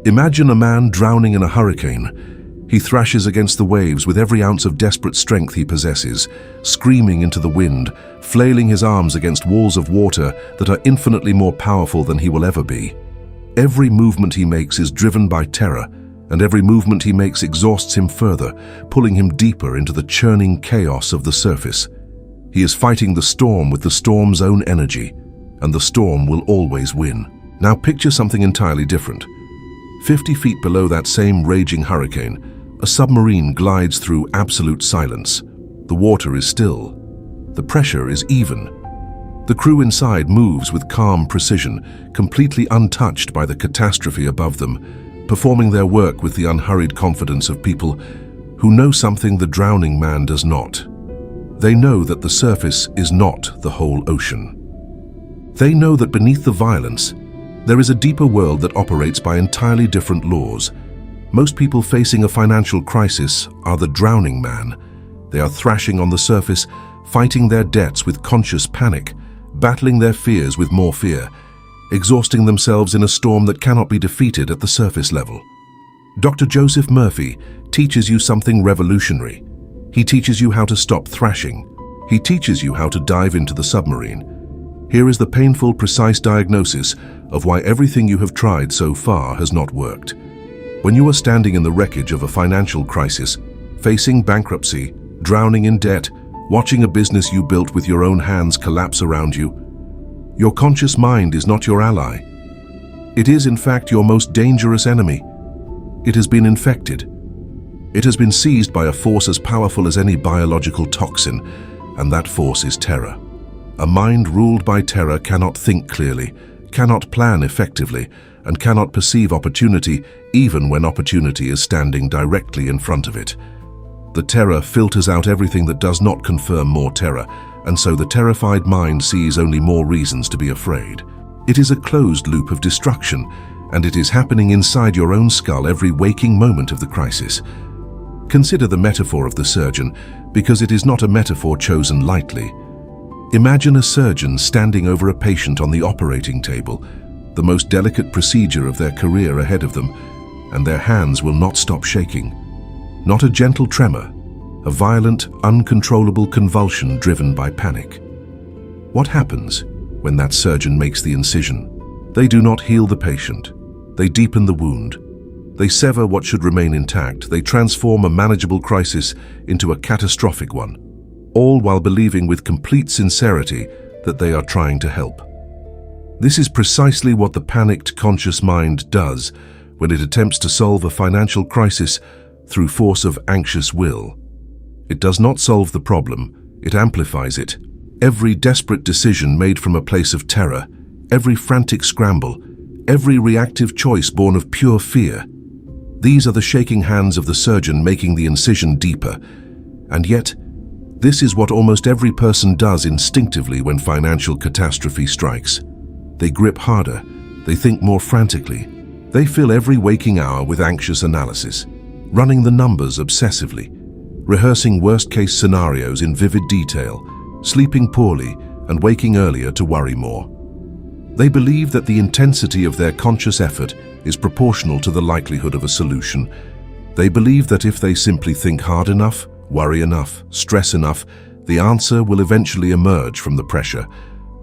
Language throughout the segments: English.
Imagine a man drowning in a hurricane. He thrashes against the waves with every ounce of desperate strength he possesses, screaming into the wind, flailing his arms against walls of water that are infinitely more powerful than he will ever be. Every movement he makes is driven by terror, and every movement he makes exhausts him further, pulling him deeper into the churning chaos of the surface. He is fighting the storm with the storm's own energy, and the storm will always win. Now picture something entirely different. 50 feet below that same raging hurricane, a submarine glides through absolute silence. The water is still. The pressure is even. The crew inside moves with calm precision, completely untouched by the catastrophe above them, performing their work with the unhurried confidence of people who know something the drowning man does not. They know that the surface is not the whole ocean. They know that beneath the violence, there is a deeper world that operates by entirely different laws. Most people facing a financial crisis are the drowning man. They are thrashing on the surface, fighting their debts with conscious panic, battling their fears with more fear, exhausting themselves in a storm that cannot be defeated at the surface level. Dr. Joseph Murphy teaches you something revolutionary. He teaches you how to stop thrashing. He teaches you how to dive into the submarine. Here is the painful, precise diagnosis of why everything you have tried so far has not worked. When you are standing in the wreckage of a financial crisis, facing bankruptcy, drowning in debt, watching a business you built with your own hands collapse around you, your conscious mind is not your ally. It is, in fact, your most dangerous enemy. It has been infected. It has been seized by a force as powerful as any biological toxin, and that force is terror. A mind ruled by terror cannot think clearly, cannot plan effectively, and cannot perceive opportunity even when opportunity is standing directly in front of it. The terror filters out everything that does not confirm more terror, and so the terrified mind sees only more reasons to be afraid. It is a closed loop of destruction, and it is happening inside your own skull every waking moment of the crisis. Consider the metaphor of the surgeon, because it is not a metaphor chosen lightly. Imagine a surgeon standing over a patient on the operating table, the most delicate procedure of their career ahead of them, and their hands will not stop shaking. Not a gentle tremor, a violent, uncontrollable convulsion driven by panic. What happens when that surgeon makes the incision? They do not heal the patient. They deepen the wound. They sever what should remain intact. They transform a manageable crisis into a catastrophic one, all while believing with complete sincerity that they are trying to help. This is precisely what the panicked conscious mind does when it attempts to solve a financial crisis through force of anxious will. It does not solve the problem, it amplifies it. Every desperate decision made from a place of terror, every frantic scramble, every reactive choice born of pure fear. These are the shaking hands of the surgeon making the incision deeper. And yet, this is what almost every person does instinctively when financial catastrophe strikes. They grip harder, they think more frantically. They fill every waking hour with anxious analysis, running the numbers obsessively, rehearsing worst-case scenarios in vivid detail, sleeping poorly and waking earlier to worry more. They believe that the intensity of their conscious effort is proportional to the likelihood of a solution. They believe that if they simply think hard enough, worry enough, stress enough, the answer will eventually emerge from the pressure.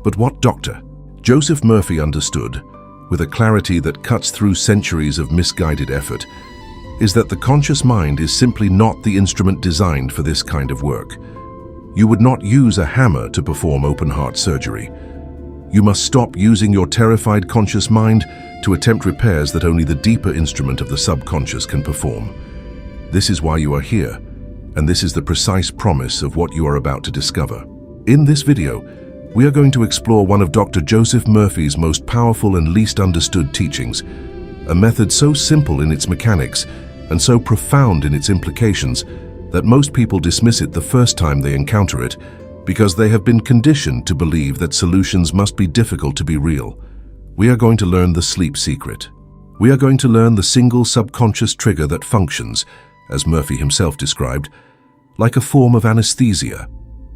But what Dr. Joseph Murphy understood, with a clarity that cuts through centuries of misguided effort, is that the conscious mind is simply not the instrument designed for this kind of work. You would not use a hammer to perform open-heart surgery. You must stop using your terrified conscious mind to attempt repairs that only the deeper instrument of the subconscious can perform. This is why you are here, and this is the precise promise of what you are about to discover. In this video, we are going to explore one of Dr. Joseph Murphy's most powerful and least understood teachings, a method so simple in its mechanics and so profound in its implications that most people dismiss it the first time they encounter it because they have been conditioned to believe that solutions must be difficult to be real. We are going to learn the sleep secret. We are going to learn the single subconscious trigger that functions, as Murphy himself described, like a form of anesthesia.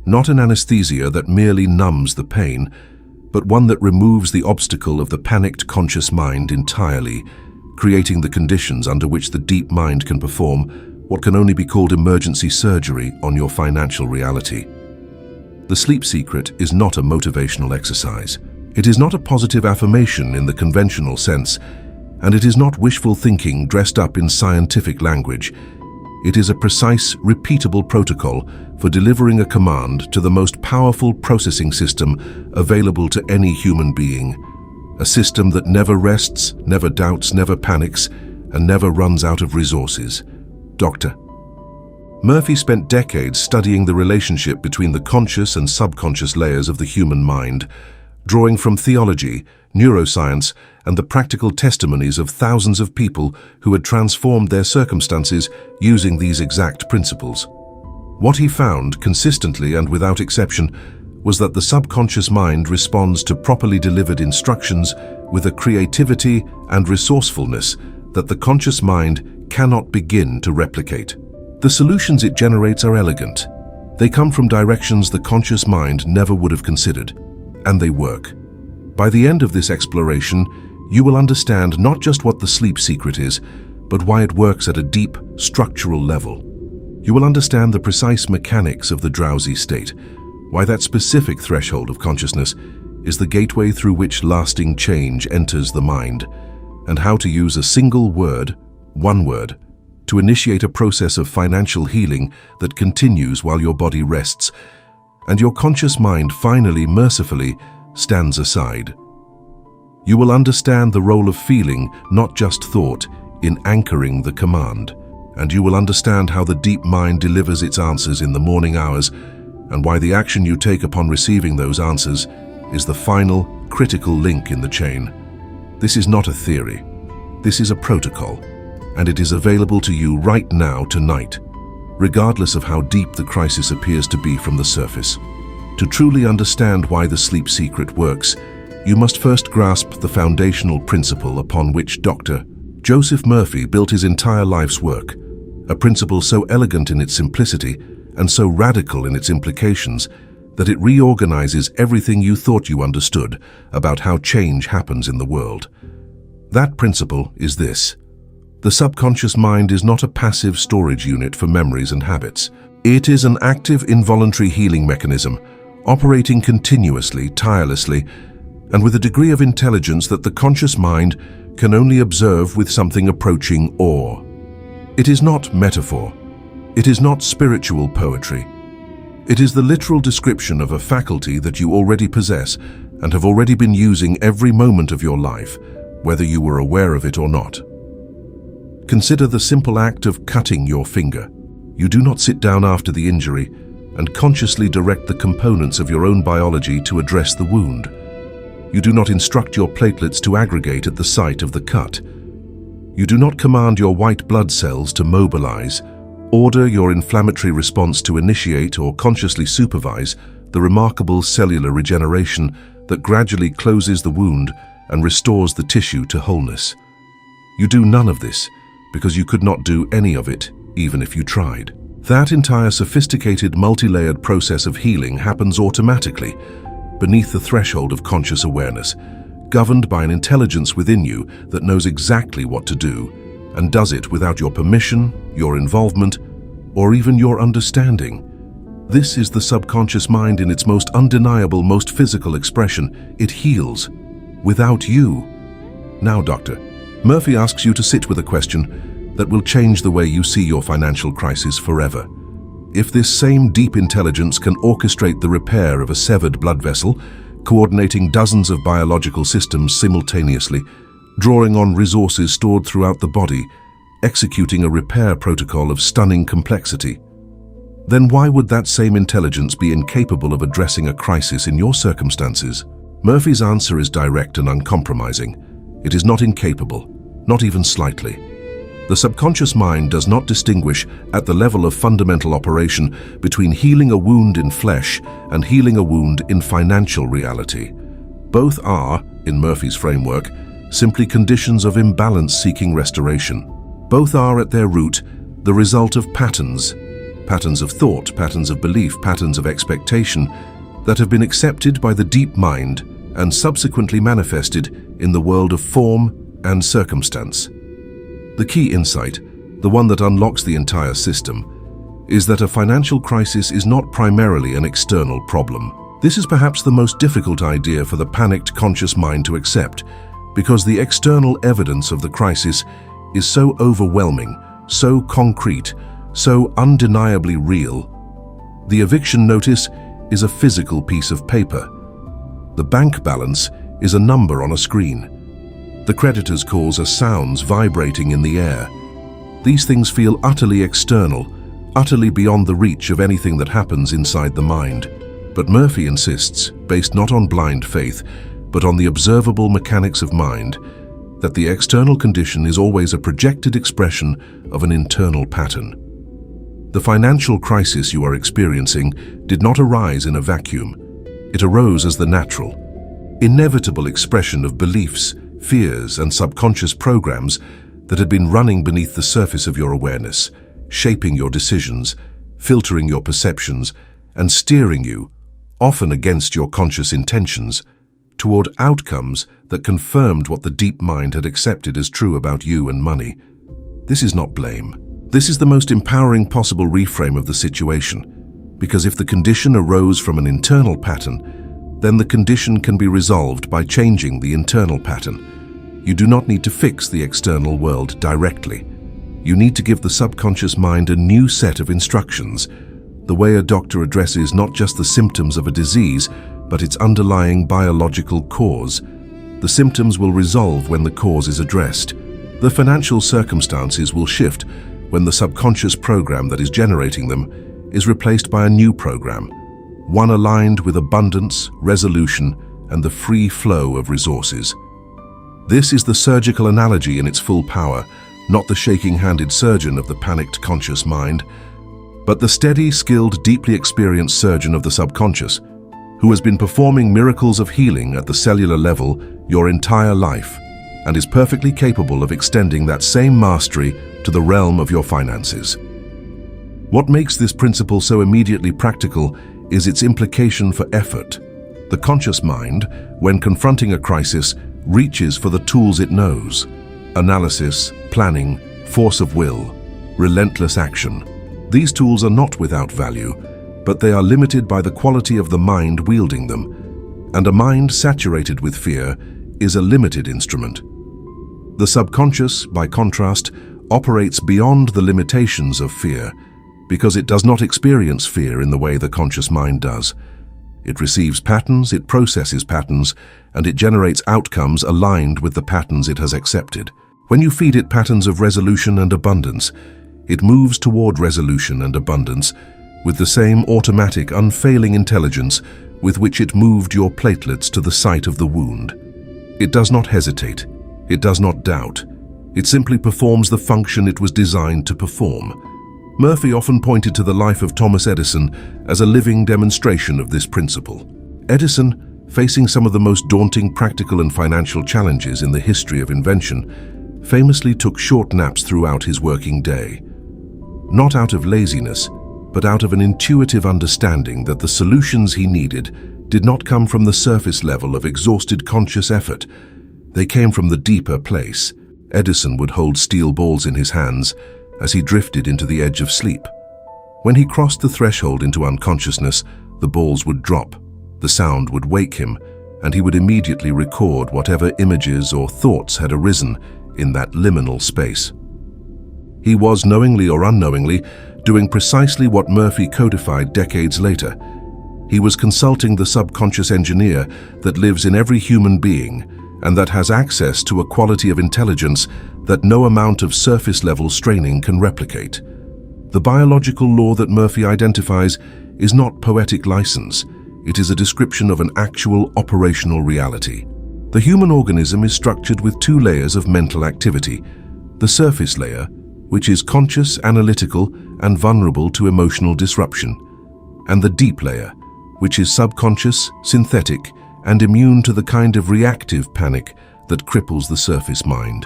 Not an anesthesia that merely numbs the pain, but one that removes the obstacle of the panicked conscious mind entirely, creating the conditions under which the deep mind can perform what can only be called emergency surgery on your financial reality. The sleep secret is not a motivational exercise. It is not a positive affirmation in the conventional sense, and it is not wishful thinking dressed up in scientific language. It is a precise, repeatable protocol for delivering a command to the most powerful processing system available to any human being. A system that never rests, never doubts, never panics, and never runs out of resources. Dr. Murphy spent decades studying the relationship between the conscious and subconscious layers of the human mind, drawing from theology, neuroscience, and the practical testimonies of thousands of people who had transformed their circumstances using these exact principles. What he found, consistently and without exception, was that the subconscious mind responds to properly delivered instructions with a creativity and resourcefulness that the conscious mind cannot begin to replicate. The solutions it generates are elegant. They come from directions the conscious mind never would have considered, and they work. By the end of this exploration, you will understand not just what the sleep secret is, but why it works at a deep, structural level. You will understand the precise mechanics of the drowsy state, why that specific threshold of consciousness is the gateway through which lasting change enters the mind, and how to use a single word, one word, to initiate a process of financial healing that continues while your body rests, and your conscious mind finally, mercifully, stands aside. You will understand the role of feeling, not just thought, in anchoring the command, and you will understand how the deep mind delivers its answers in the morning hours, and why the action you take upon receiving those answers is the final, critical link in the chain. This is not a theory. This is a protocol, and it is available to you right now, tonight, regardless of how deep the crisis appears to be from the surface. To truly understand why the sleep secret works, you must first grasp the foundational principle upon which Dr. Joseph Murphy built his entire life's work, a principle so elegant in its simplicity and so radical in its implications that it reorganizes everything you thought you understood about how change happens in the world. That principle is this: the subconscious mind is not a passive storage unit for memories and habits. It is an active involuntary healing mechanism, operating continuously, tirelessly, and with a degree of intelligence that the conscious mind can only observe with something approaching awe. It is not metaphor. It is not spiritual poetry. It is the literal description of a faculty that you already possess and have already been using every moment of your life, whether you were aware of it or not. Consider the simple act of cutting your finger. You do not sit down after the injury and consciously direct the components of your own biology to address the wound. You do not instruct your platelets to aggregate at the site of the cut. You do not command your white blood cells to mobilize, order your inflammatory response to initiate or consciously supervise the remarkable cellular regeneration that gradually closes the wound and restores the tissue to wholeness. You do none of this because you could not do any of it, even if you tried. That entire sophisticated, multi-layered process of healing happens automatically, beneath the threshold of conscious awareness, governed by an intelligence within you that knows exactly what to do, and does it without your permission, your involvement, or even your understanding. This is the subconscious mind in its most undeniable, most physical expression. It heals without you. Now, Dr. Murphy asks you to sit with a question that will change the way you see your financial crisis forever. If this same deep intelligence can orchestrate the repair of a severed blood vessel, coordinating dozens of biological systems simultaneously, drawing on resources stored throughout the body, executing a repair protocol of stunning complexity, then why would that same intelligence be incapable of addressing a crisis in your circumstances? Murphy's answer is direct and uncompromising. It is not incapable, not even slightly. The subconscious mind does not distinguish at the level of fundamental operation between healing a wound in flesh and healing a wound in financial reality. Both are, in Murphy's framework, simply conditions of imbalance seeking restoration. Both are at their root the result of patterns of thought, patterns of belief, patterns of expectation that have been accepted by the deep mind and subsequently manifested in the world of form and circumstance. The key insight, the one that unlocks the entire system, is that a financial crisis is not primarily an external problem. This is perhaps the most difficult idea for the panicked conscious mind to accept, because the external evidence of the crisis is so overwhelming, so concrete, so undeniably real. The eviction notice is a physical piece of paper. The bank balance is a number on a screen. The creditor's calls are sounds vibrating in the air. These things feel utterly external, utterly beyond the reach of anything that happens inside the mind. But Murphy insists, based not on blind faith, but on the observable mechanics of mind, that the external condition is always a projected expression of an internal pattern. The financial crisis you are experiencing did not arise in a vacuum. It arose as the natural, inevitable expression of beliefs, fears, and subconscious programs that had been running beneath the surface of your awareness, shaping your decisions, filtering your perceptions, and steering you, often against your conscious intentions, toward outcomes that confirmed what the deep mind had accepted as true about you and money. This is not blame. This is the most empowering possible reframe of the situation, because if the condition arose from an internal pattern, then the condition can be resolved by changing the internal pattern. You do not need to fix the external world directly. You need to give the subconscious mind a new set of instructions, the way a doctor addresses not just the symptoms of a disease, but its underlying biological cause. The symptoms will resolve when the cause is addressed. The financial circumstances will shift when the subconscious program that is generating them is replaced by a new program, one aligned with abundance, resolution, and the free flow of resources. This is the surgical analogy in its full power, not the shaking-handed surgeon of the panicked conscious mind, but the steady, skilled, deeply experienced surgeon of the subconscious, who has been performing miracles of healing at the cellular level your entire life, and is perfectly capable of extending that same mastery to the realm of your finances. What makes this principle so immediately practical is its implication for effort. The conscious mind, when confronting a crisis, reaches for the tools it knows: analysis, planning, force of will, relentless action. These tools are not without value, but they are limited by the quality of the mind wielding them, and a mind saturated with fear is a limited instrument. The subconscious, by contrast, operates beyond the limitations of fear, because it does not experience fear in the way the conscious mind does. It receives patterns, it processes patterns, and it generates outcomes aligned with the patterns it has accepted. When you feed it patterns of resolution and abundance, it moves toward resolution and abundance with the same automatic, unfailing intelligence with which it moved your platelets to the site of the wound. It does not hesitate. It does not doubt. It simply performs the function it was designed to perform. Murphy often pointed to the life of Thomas Edison as a living demonstration of this principle. Edison, facing some of the most daunting practical and financial challenges in the history of invention, famously took short naps throughout his working day. Not out of laziness, but out of an intuitive understanding that the solutions he needed did not come from the surface level of exhausted conscious effort. They came from the deeper place. Edison would hold steel balls in his hands as he drifted into the edge of sleep. When he crossed the threshold into unconsciousness, the balls would drop, the sound would wake him, and he would immediately record whatever images or thoughts had arisen in that liminal space. He was, knowingly or unknowingly, doing precisely what Murphy codified decades later. He was consulting the subconscious engineer that lives in every human being and that has access to a quality of intelligence that no amount of surface-level straining can replicate. The biological law that Murphy identifies is not poetic license. It is a description of an actual operational reality. The human organism is structured with two layers of mental activity: the surface layer, which is conscious, analytical, and vulnerable to emotional disruption, and the deep layer, which is subconscious, synthetic, and immune to the kind of reactive panic that cripples the surface mind.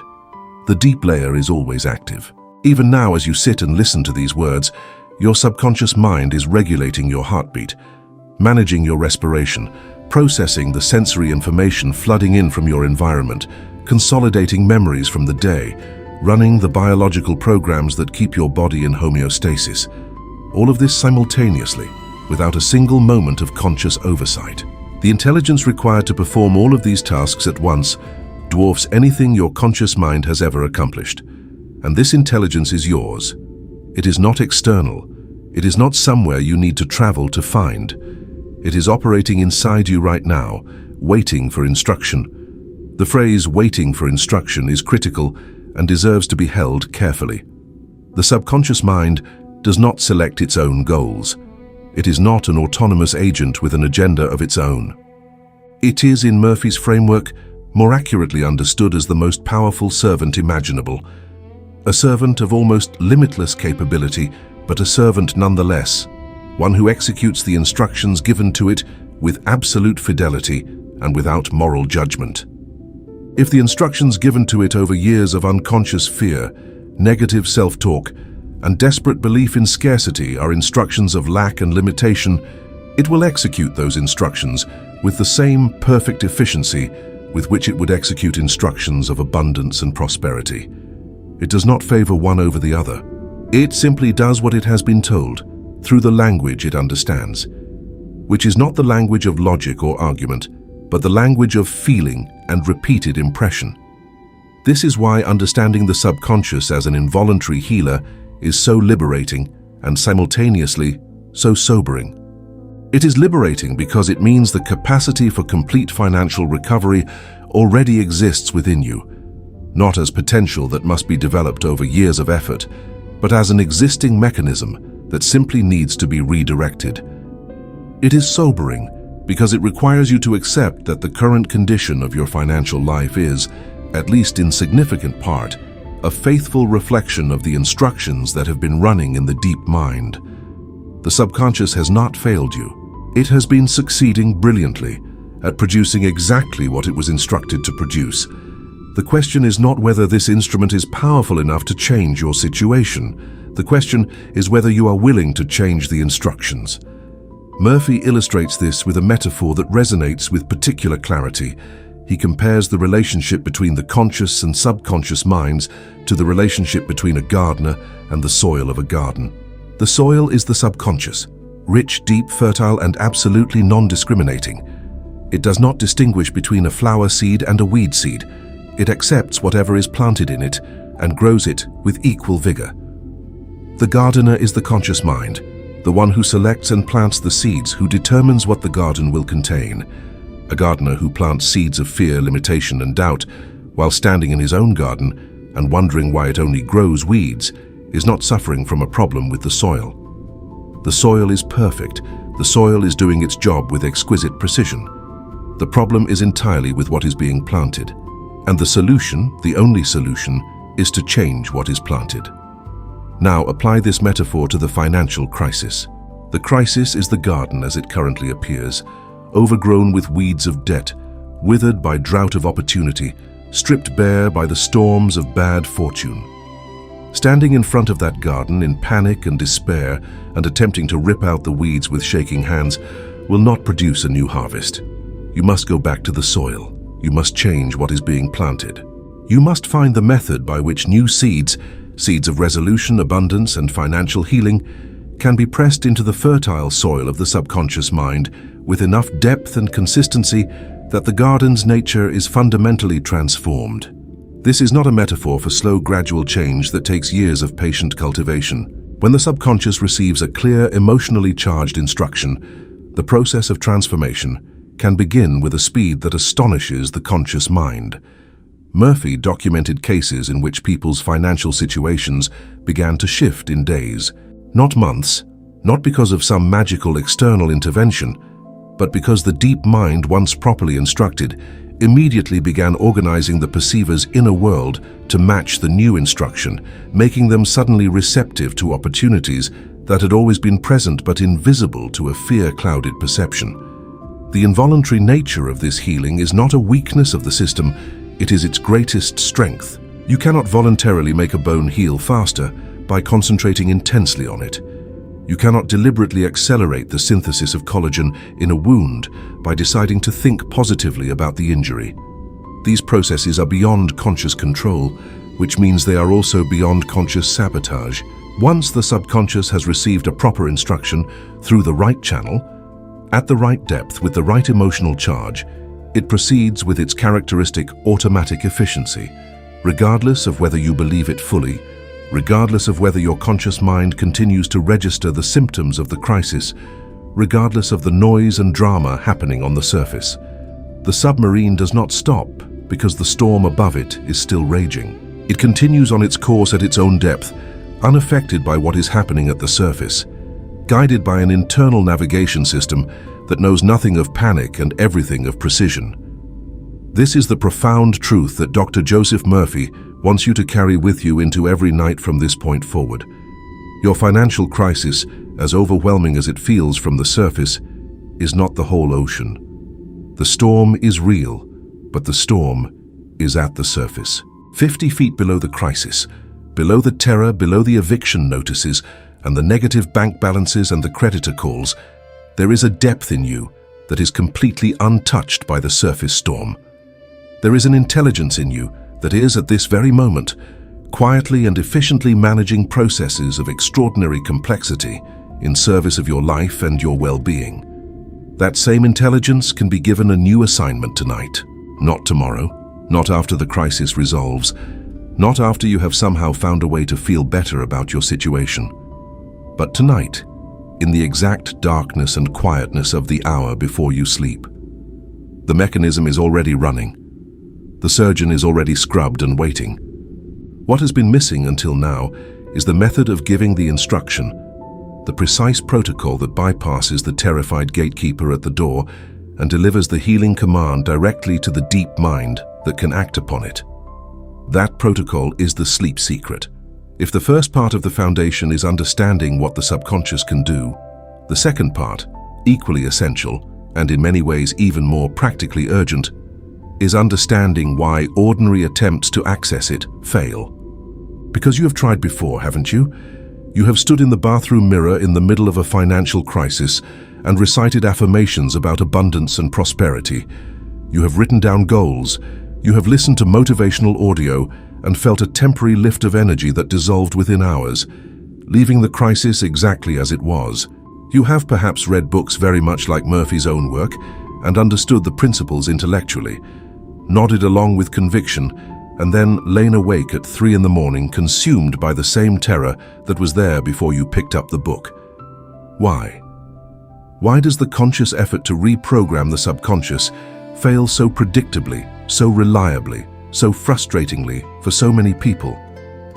The deep layer is always active. Even now, as you sit and listen to these words, your subconscious mind is regulating your heartbeat, managing your respiration, processing the sensory information flooding in from your environment, consolidating memories from the day, running the biological programs that keep your body in homeostasis. All of this simultaneously, without a single moment of conscious oversight. The intelligence required to perform all of these tasks at once dwarfs anything your conscious mind has ever accomplished. And this intelligence is yours. It is not external. It is not somewhere you need to travel to find. It is operating inside you right now, waiting for instruction. The phrase "waiting for instruction" is critical and deserves to be held carefully. The subconscious mind does not select its own goals. It is not an autonomous agent with an agenda of its own. It is, in Murphy's framework, more accurately understood as the most powerful servant imaginable. A servant of almost limitless capability, but a servant nonetheless, one who executes the instructions given to it with absolute fidelity and without moral judgment. If the instructions given to it over years of unconscious fear, negative self-talk, and desperate belief in scarcity are instructions of lack and limitation, it will execute those instructions with the same perfect efficiency with which it would execute instructions of abundance and prosperity. It does not favor one over the other. It simply does what it has been told, through the language it understands, which is not the language of logic or argument, but the language of feeling and repeated impression. This is why understanding the subconscious as an involuntary healer is so liberating and simultaneously so sobering. It is liberating because it means the capacity for complete financial recovery already exists within you, not as potential that must be developed over years of effort, but as an existing mechanism that simply needs to be redirected. It is sobering because it requires you to accept that the current condition of your financial life is, at least in significant part, a faithful reflection of the instructions that have been running in the deep mind. The subconscious has not failed you. It has been succeeding brilliantly at producing exactly what it was instructed to produce. The question is not whether this instrument is powerful enough to change your situation. The question is whether you are willing to change the instructions. Murphy illustrates this with a metaphor that resonates with particular clarity. He compares the relationship between the conscious and subconscious minds to the relationship between a gardener and the soil of a garden. The soil is the subconscious, rich, deep, fertile, and absolutely non-discriminating. It does not distinguish between a flower seed and a weed seed. It accepts whatever is planted in it and grows it with equal vigor. The gardener is the conscious mind, the one who selects and plants the seeds, who determines what the garden will contain. A gardener who plants seeds of fear, limitation, and doubt, while standing in his own garden and wondering why it only grows weeds, is not suffering from a problem with the soil. The soil is perfect. The soil is doing its job with exquisite precision. The problem is entirely with what is being planted. And the solution, the only solution, is to change what is planted. Now apply this metaphor to the financial crisis. The crisis is the garden as it currently appears, overgrown with weeds of debt, withered by drought of opportunity, stripped bare by the storms of bad fortune. Standing in front of that garden in panic and despair and attempting to rip out the weeds with shaking hands will not produce a new harvest. You must go back to the soil. You must change what is being planted. You must find the method by which new seeds of resolution, abundance, and financial healing, can be pressed into the fertile soil of the subconscious mind with enough depth and consistency that the garden's nature is fundamentally transformed. This is not a metaphor for slow, gradual change that takes years of patient cultivation. When the subconscious receives a clear, emotionally charged instruction, the process of transformation can begin with a speed that astonishes the conscious mind. Murphy documented cases in which people's financial situations began to shift in days, not months, not because of some magical external intervention, but because the deep mind, once properly instructed, immediately began organizing the perceiver's inner world to match the new instruction, making them suddenly receptive to opportunities that had always been present but invisible to a fear-clouded perception. The involuntary nature of this healing is not a weakness of the system, it is its greatest strength. You cannot voluntarily make a bone heal faster by concentrating intensely on it. You cannot deliberately accelerate the synthesis of collagen in a wound by deciding to think positively about the injury. These processes are beyond conscious control, which means they are also beyond conscious sabotage. Once the subconscious has received a proper instruction through the right channel, at the right depth with the right emotional charge, it proceeds with its characteristic automatic efficiency, regardless of whether you believe it fully, regardless of whether your conscious mind continues to register the symptoms of the crisis, regardless of the noise and drama happening on the surface. The submarine does not stop because the storm above it is still raging. It continues on its course at its own depth, unaffected by what is happening at the surface, guided by an internal navigation system that knows nothing of panic and everything of precision. This is the profound truth that Dr. Joseph Murphy wants you to carry with you into every night from this point forward. Your financial crisis, as overwhelming as it feels from the surface, is not the whole ocean. The storm is real, but the storm is at the surface. 50 feet below the crisis, below the terror, below the eviction notices, and the negative bank balances and the creditor calls, there is a depth in you that is completely untouched by the surface storm. There is an intelligence in you that is, at this very moment, quietly and efficiently managing processes of extraordinary complexity in service of your life and your well-being. That same intelligence can be given a new assignment tonight, not tomorrow, not after the crisis resolves, not after you have somehow found a way to feel better about your situation, but tonight, in the exact darkness and quietness of the hour before you sleep. The mechanism is already running. The surgeon is already scrubbed and waiting. What has been missing until now is the method of giving the instruction, the precise protocol that bypasses the terrified gatekeeper at the door and delivers the healing command directly to the deep mind that can act upon it. That protocol is the sleep secret. If the first part of the foundation is understanding what the subconscious can do, the second part, equally essential, and in many ways even more practically urgent, is understanding why ordinary attempts to access it fail. Because you have tried before, haven't you? You have stood in the bathroom mirror in the middle of a financial crisis and recited affirmations about abundance and prosperity. You have written down goals. You have listened to motivational audio and felt a temporary lift of energy that dissolved within hours, leaving the crisis exactly as it was. You have perhaps read books very much like Murphy's own work and understood the principles intellectually, nodded along with conviction, and then lain awake at 3 in the morning consumed by the same terror that was there before you picked up the book. Why? Why does the conscious effort to reprogram the subconscious fail so predictably, so reliably, so frustratingly for so many people,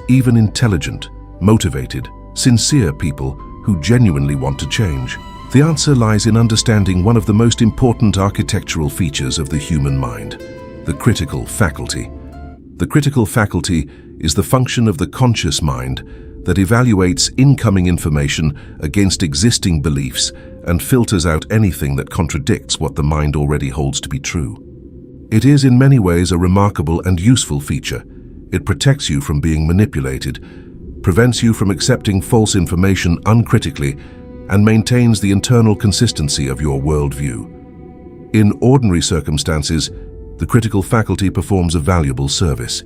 even intelligent, motivated, sincere people who genuinely want to change? The answer lies in understanding one of the most important architectural features of the human mind, the critical faculty. The critical faculty is the function of the conscious mind that evaluates incoming information against existing beliefs and filters out anything that contradicts what the mind already holds to be true. It is in many ways a remarkable and useful feature. It protects you from being manipulated, prevents you from accepting false information uncritically, and maintains the internal consistency of your worldview. In ordinary circumstances, the critical faculty performs a valuable service.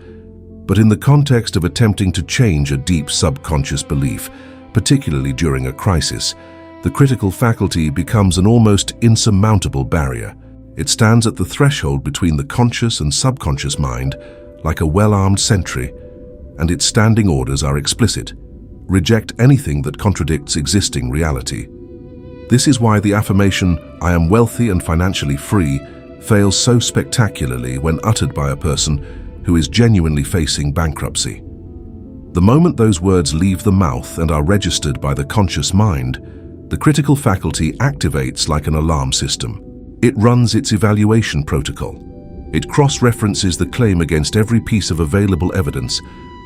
But in the context of attempting to change a deep subconscious belief, particularly during a crisis, the critical faculty becomes an almost insurmountable barrier. It stands at the threshold between the conscious and subconscious mind like a well-armed sentry, and its standing orders are explicit. Reject anything that contradicts existing reality. This is why the affirmation, "I am wealthy and financially free," fails so spectacularly when uttered by a person who is genuinely facing bankruptcy. The moment those words leave the mouth and are registered by the conscious mind, the critical faculty activates like an alarm system. It runs its evaluation protocol. It cross-references the claim against every piece of available evidence,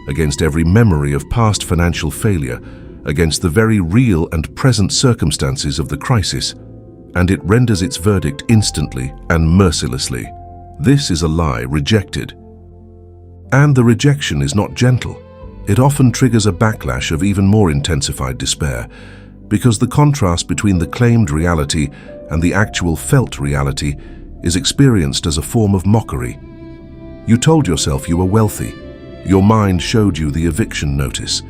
against every memory of past financial failure, against the very real and present circumstances of the crisis, and it renders its verdict instantly and mercilessly. This is a lie rejected. And the rejection is not gentle. It often triggers a backlash of even more intensified despair, because the contrast between the claimed reality and the actual felt reality is experienced as a form of mockery. You told yourself you were wealthy. Your mind showed you the eviction notice.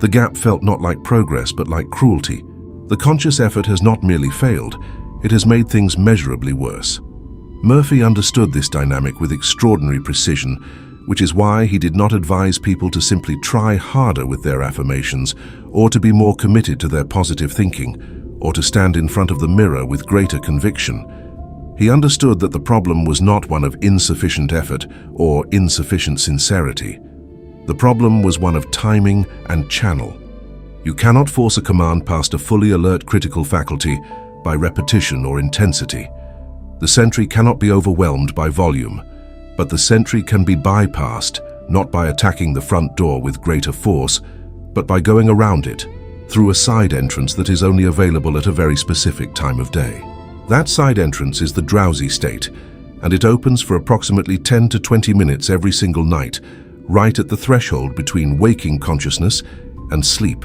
The gap felt not like progress but like cruelty. The conscious effort has not merely failed, it has made things measurably worse. Murphy understood this dynamic with extraordinary precision, which is why he did not advise people to simply try harder with their affirmations, or to be more committed to their positive thinking, or to stand in front of the mirror with greater conviction. He understood that the problem was not one of insufficient effort or insufficient sincerity. The problem was one of timing and channel. You cannot force a command past a fully alert critical faculty by repetition or intensity. The sentry cannot be overwhelmed by volume, but the sentry can be bypassed not by attacking the front door with greater force, but by going around it through a side entrance that is only available at a very specific time of day. That side entrance is the drowsy state, and it opens for approximately 10 to 20 minutes every single night, right at the threshold between waking consciousness and sleep.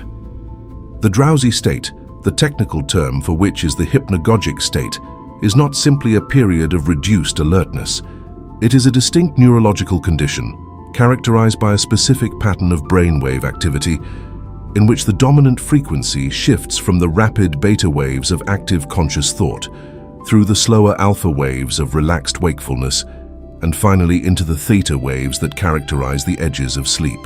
The drowsy state, the technical term for which is the hypnagogic state, is not simply a period of reduced alertness. It is a distinct neurological condition, characterized by a specific pattern of brainwave activity, in which the dominant frequency shifts from the rapid beta waves of active conscious thought, through the slower alpha waves of relaxed wakefulness, and finally into the theta waves that characterize the edges of sleep.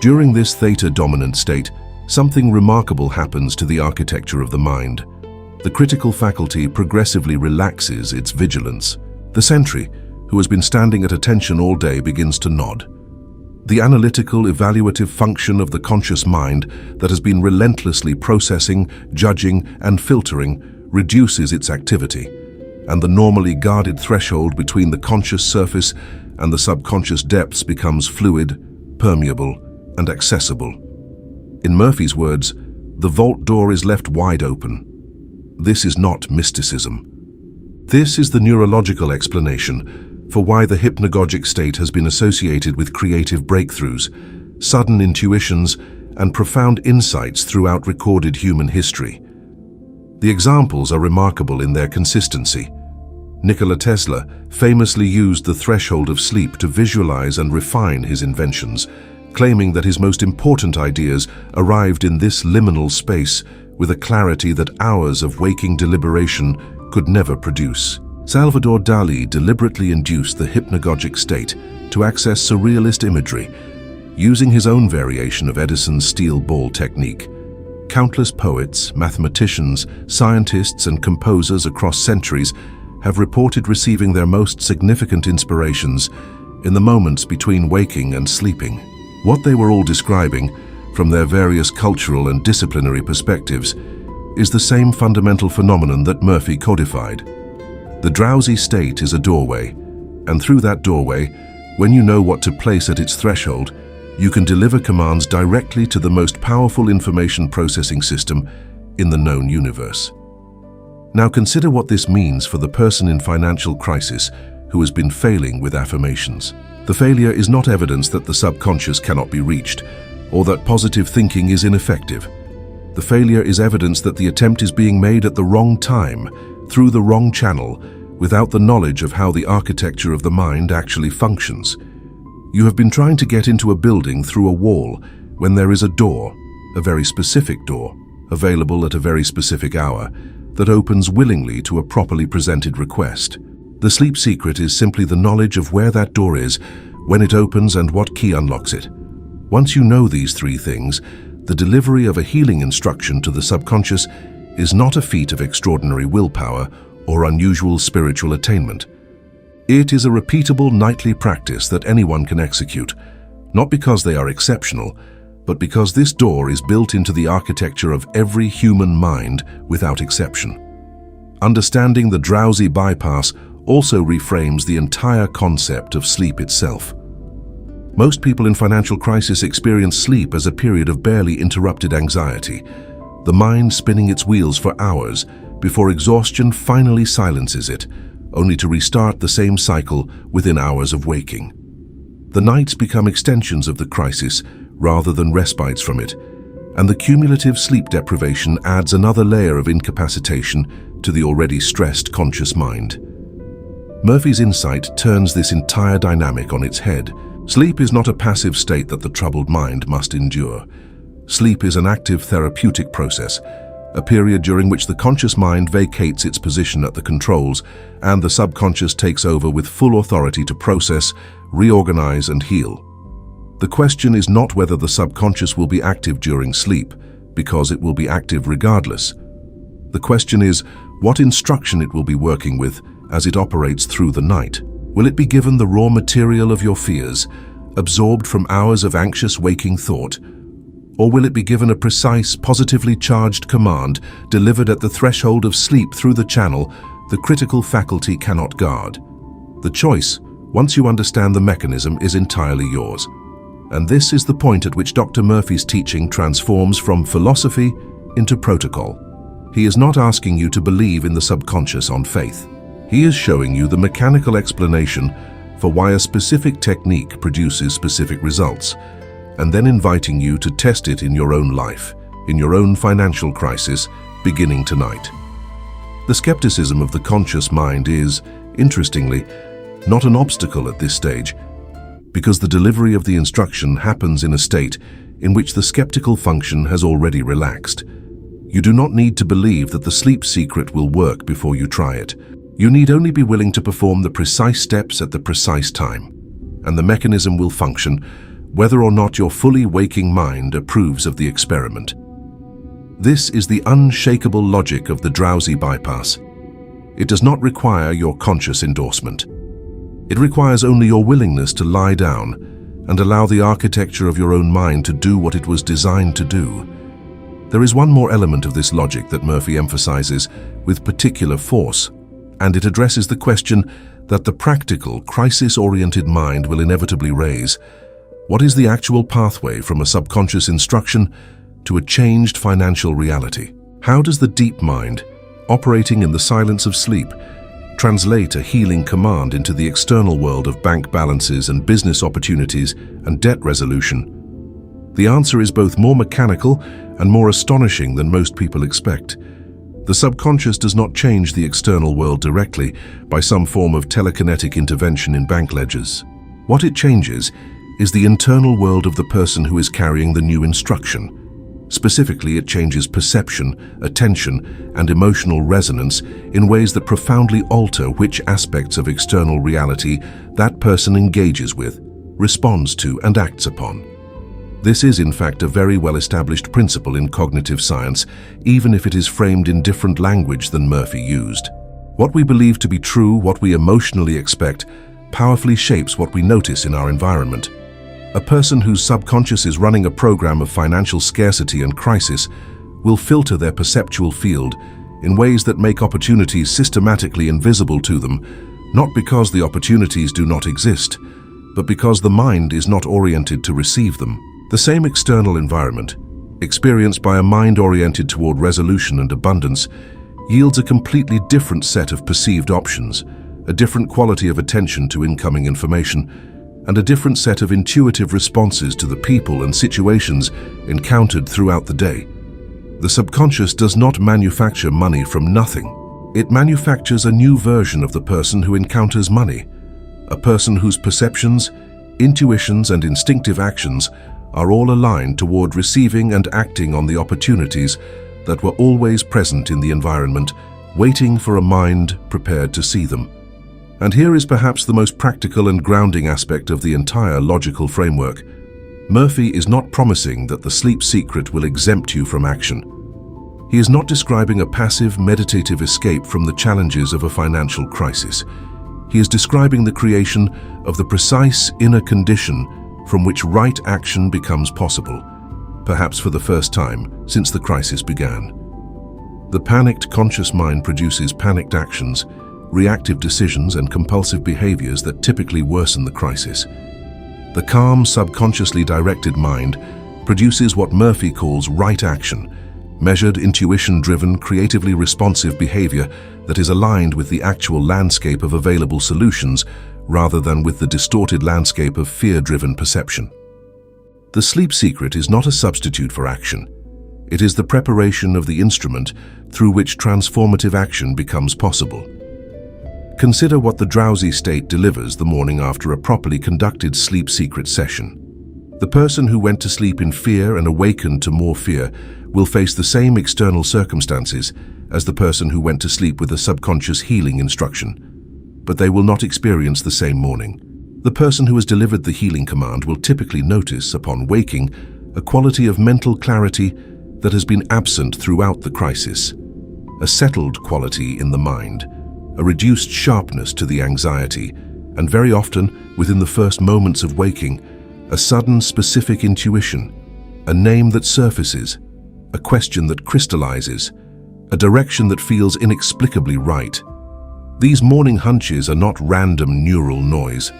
During this theta-dominant state, something remarkable happens to the architecture of the mind. The critical faculty progressively relaxes its vigilance. The sentry, who has been standing at attention all day, begins to nod. The analytical, evaluative function of the conscious mind that has been relentlessly processing, judging, and filtering reduces its activity, and the normally guarded threshold between the conscious surface and the subconscious depths becomes fluid, permeable, and accessible. In Murphy's words, the vault door is left wide open. This is not mysticism. This is the neurological explanation for why the hypnagogic state has been associated with creative breakthroughs, sudden intuitions, and profound insights throughout recorded human history. The examples are remarkable in their consistency. Nikola Tesla famously used the threshold of sleep to visualize and refine his inventions, claiming that his most important ideas arrived in this liminal space with a clarity that hours of waking deliberation could never produce. Salvador Dali deliberately induced the hypnagogic state to access surrealist imagery, using his own variation of Edison's steel ball technique. Countless poets, mathematicians, scientists, and composers across centuries have reported receiving their most significant inspirations in the moments between waking and sleeping. What they were all describing, from their various cultural and disciplinary perspectives, is the same fundamental phenomenon that Murphy codified. The drowsy state is a doorway, and through that doorway, when you know what to place at its threshold, you can deliver commands directly to the most powerful information processing system in the known universe. Now consider what this means for the person in financial crisis who has been failing with affirmations. The failure is not evidence that the subconscious cannot be reached, or that positive thinking is ineffective. The failure is evidence that the attempt is being made at the wrong time, through the wrong channel, without the knowledge of how the architecture of the mind actually functions. You have been trying to get into a building through a wall when there is a door, a very specific door, available at a very specific hour, that opens willingly to a properly presented request. The sleep secret is simply the knowledge of where that door is, when it opens, and what key unlocks it. Once you know these three things, the delivery of a healing instruction to the subconscious is not a feat of extraordinary willpower or unusual spiritual attainment. It is a repeatable nightly practice that anyone can execute, not because they are exceptional, but because this door is built into the architecture of every human mind without exception. Understanding the drowsy bypass also reframes the entire concept of sleep itself. Most people in financial crisis experience sleep as a period of barely interrupted anxiety, the mind spinning its wheels for hours before exhaustion finally silences it, only to restart the same cycle within hours of waking. The nights become extensions of the crisis rather than respites from it, and the cumulative sleep deprivation adds another layer of incapacitation to the already stressed conscious mind. Murphy's insight turns this entire dynamic on its head, Sleep is not a passive state that the troubled mind must endure. Sleep is an active therapeutic process, a period during which the conscious mind vacates its position at the controls and the subconscious takes over with full authority to process, reorganize, and heal. The question is not whether the subconscious will be active during sleep, because it will be active regardless. The question is what instruction it will be working with as it operates through the night. Will it be given the raw material of your fears, absorbed from hours of anxious waking thought? Or will it be given a precise, positively charged command delivered at the threshold of sleep through the channel the critical faculty cannot guard? The choice, once you understand the mechanism, is entirely yours. And this is the point at which Dr. Murphy's teaching transforms from philosophy into protocol. He is not asking you to believe in the subconscious on faith. He is showing you the mechanical explanation for why a specific technique produces specific results, and then inviting you to test it in your own life, in your own financial crisis, beginning tonight. The skepticism of the conscious mind is, interestingly, not an obstacle at this stage, because the delivery of the instruction happens in a state in which the skeptical function has already relaxed. You do not need to believe that the sleep secret will work before you try it. You need only be willing to perform the precise steps at the precise time, and the mechanism will function whether or not your fully waking mind approves of the experiment. This is the unshakable logic of the drowsy bypass. It does not require your conscious endorsement. It requires only your willingness to lie down and allow the architecture of your own mind to do what it was designed to do. There is one more element of this logic that Murphy emphasizes with particular force, and it addresses the question that the practical, crisis-oriented mind will inevitably raise. What is the actual pathway from a subconscious instruction to a changed financial reality? How does the deep mind, operating in the silence of sleep, translate a healing command into the external world of bank balances and business opportunities and debt resolution? The answer is both more mechanical and more astonishing than most people expect. The subconscious does not change the external world directly by some form of telekinetic intervention in bank ledgers. What it changes is the internal world of the person who is carrying the new instruction. Specifically, it changes perception, attention, and emotional resonance in ways that profoundly alter which aspects of external reality that person engages with, responds to, and acts upon. This is, in fact, a very well-established principle in cognitive science, even if it is framed in different language than Murphy used. What we believe to be true, what we emotionally expect, powerfully shapes what we notice in our environment. A person whose subconscious is running a program of financial scarcity and crisis will filter their perceptual field in ways that make opportunities systematically invisible to them, not because the opportunities do not exist, but because the mind is not oriented to receive them. The same external environment, experienced by a mind oriented toward resolution and abundance, yields a completely different set of perceived options, a different quality of attention to incoming information, and a different set of intuitive responses to the people and situations encountered throughout the day. The subconscious does not manufacture money from nothing. It manufactures a new version of the person who encounters money, a person whose perceptions, intuitions, and instinctive actions are all aligned toward receiving and acting on the opportunities that were always present in the environment, waiting for a mind prepared to see them. And here is perhaps the most practical and grounding aspect of the entire logical framework. Murphy is not promising that the sleep secret will exempt you from action. He is not describing a passive, meditative escape from the challenges of a financial crisis. He is describing the creation of the precise inner condition from which right action becomes possible, perhaps for the first time since the crisis began. The panicked conscious mind produces panicked actions, reactive decisions, and compulsive behaviors that typically worsen the crisis. The calm, subconsciously directed mind produces what Murphy calls right action, measured, intuition-driven, creatively responsive behavior that is aligned with the actual landscape of available solutions rather than with the distorted landscape of fear-driven perception. The sleep secret is not a substitute for action. It is the preparation of the instrument through which transformative action becomes possible. Consider what the drowsy state delivers the morning after a properly conducted sleep secret session. The person who went to sleep in fear and awakened to more fear will face the same external circumstances as the person who went to sleep with a subconscious healing instruction, but they will not experience the same morning. The person who has delivered the healing command will typically notice, upon waking, a quality of mental clarity that has been absent throughout the crisis, a settled quality in the mind, a reduced sharpness to the anxiety, and very often, within the first moments of waking, a sudden specific intuition, a name that surfaces, a question that crystallizes, a direction that feels inexplicably right. These morning hunches are not random neural noise.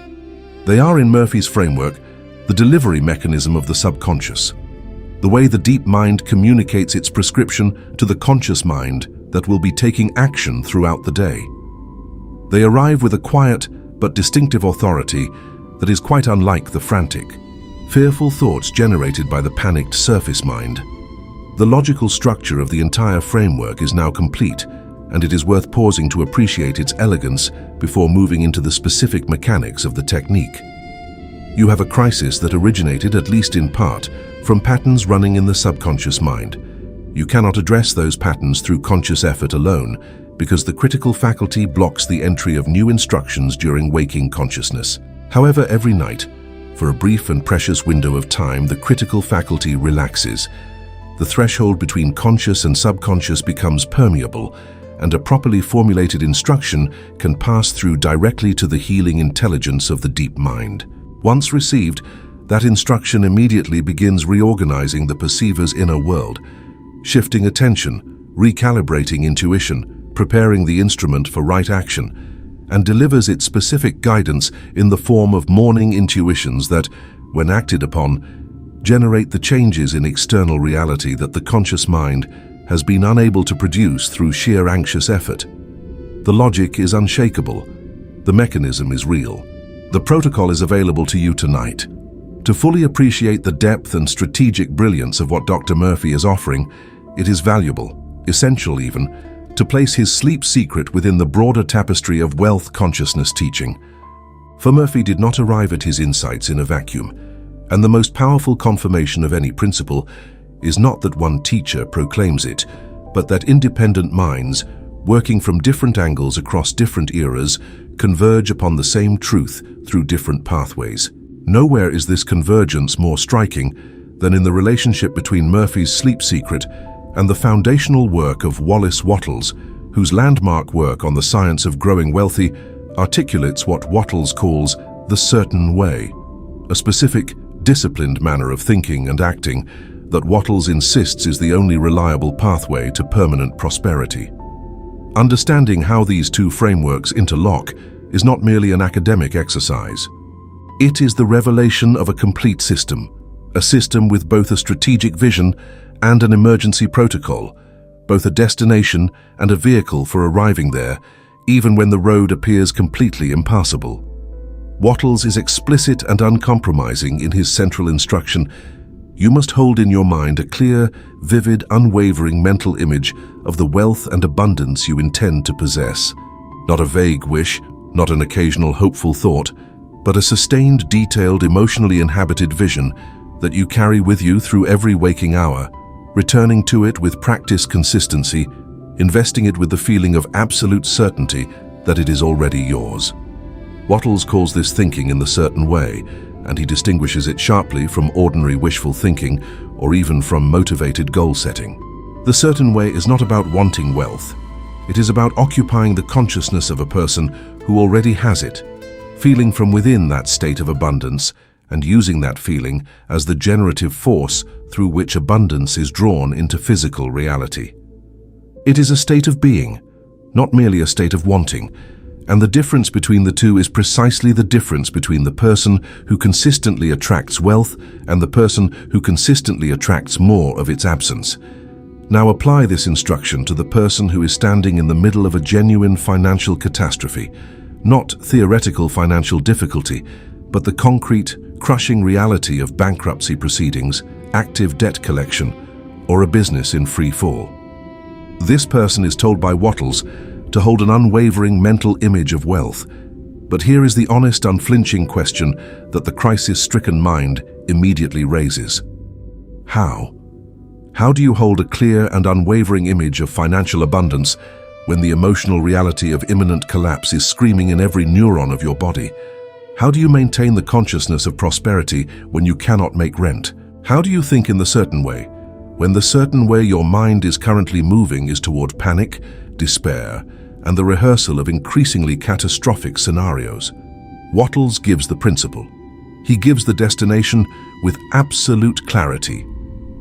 They are, in Murphy's framework, the delivery mechanism of the subconscious, the way the deep mind communicates its prescription to the conscious mind that will be taking action throughout the day. They arrive with a quiet but distinctive authority that is quite unlike the frantic, fearful thoughts generated by the panicked surface mind. The logical structure of the entire framework is now complete, and it is worth pausing to appreciate its elegance before moving into the specific mechanics of the technique. You have a crisis that originated, at least in part, from patterns running in the subconscious mind. You cannot address those patterns through conscious effort alone, because the critical faculty blocks the entry of new instructions during waking consciousness. However, every night, for a brief and precious window of time, the critical faculty relaxes. The threshold between conscious and subconscious becomes permeable, and a properly formulated instruction can pass through directly to the healing intelligence of the deep mind. Once received, that instruction immediately begins reorganizing the perceiver's inner world, shifting attention, recalibrating intuition, preparing the instrument for right action, and delivers its specific guidance in the form of morning intuitions that, when acted upon, generate the changes in external reality that the conscious mind has been unable to produce through sheer anxious effort. The logic is unshakable. The mechanism is real. The protocol is available to you tonight. To fully appreciate the depth and strategic brilliance of what Dr. Murphy is offering, it is valuable, essential even, to place his sleep secret within the broader tapestry of wealth consciousness teaching. For Murphy did not arrive at his insights in a vacuum, and the most powerful confirmation of any principle is not that one teacher proclaims it, but that independent minds, working from different angles across different eras, converge upon the same truth through different pathways. Nowhere is this convergence more striking than in the relationship between Murphy's sleep secret and the foundational work of Wallace Wattles, whose landmark work on the science of growing wealthy articulates what Wattles calls the certain way, a specific, disciplined manner of thinking and acting that Wattles insists is the only reliable pathway to permanent prosperity. Understanding how these two frameworks interlock is not merely an academic exercise. It is the revelation of a complete system, a system with both a strategic vision and an emergency protocol, both a destination and a vehicle for arriving there, even when the road appears completely impassable. Wattles is explicit and uncompromising in his central instruction. You must hold in your mind a clear, vivid, unwavering mental image of the wealth and abundance you intend to possess. Not a vague wish, not an occasional hopeful thought, but a sustained, detailed, emotionally inhabited vision that you carry with you through every waking hour, returning to it with practiced consistency, investing it with the feeling of absolute certainty that it is already yours. Wattles calls this thinking in the certain way, and he distinguishes it sharply from ordinary wishful thinking or even from motivated goal setting. The certain way is not about wanting wealth. It is about occupying the consciousness of a person who already has it, feeling from within that state of abundance and using that feeling as the generative force through which abundance is drawn into physical reality. It is a state of being, not merely a state of wanting, and the difference between the two is precisely the difference between the person who consistently attracts wealth and the person who consistently attracts more of its absence. Now apply this instruction to the person who is standing in the middle of a genuine financial catastrophe, not theoretical financial difficulty, but the concrete, crushing reality of bankruptcy proceedings, active debt collection, or a business in free fall. This person is told by Wattles, to hold an unwavering mental image of wealth. But here is the honest, unflinching question that the crisis-stricken mind immediately raises. How? How do you hold a clear and unwavering image of financial abundance when the emotional reality of imminent collapse is screaming in every neuron of your body? How do you maintain the consciousness of prosperity when you cannot make rent? How do you think in the certain way, when the certain way your mind is currently moving is toward panic, despair, and the rehearsal of increasingly catastrophic scenarios? Wattles gives the principle. He gives the destination with absolute clarity,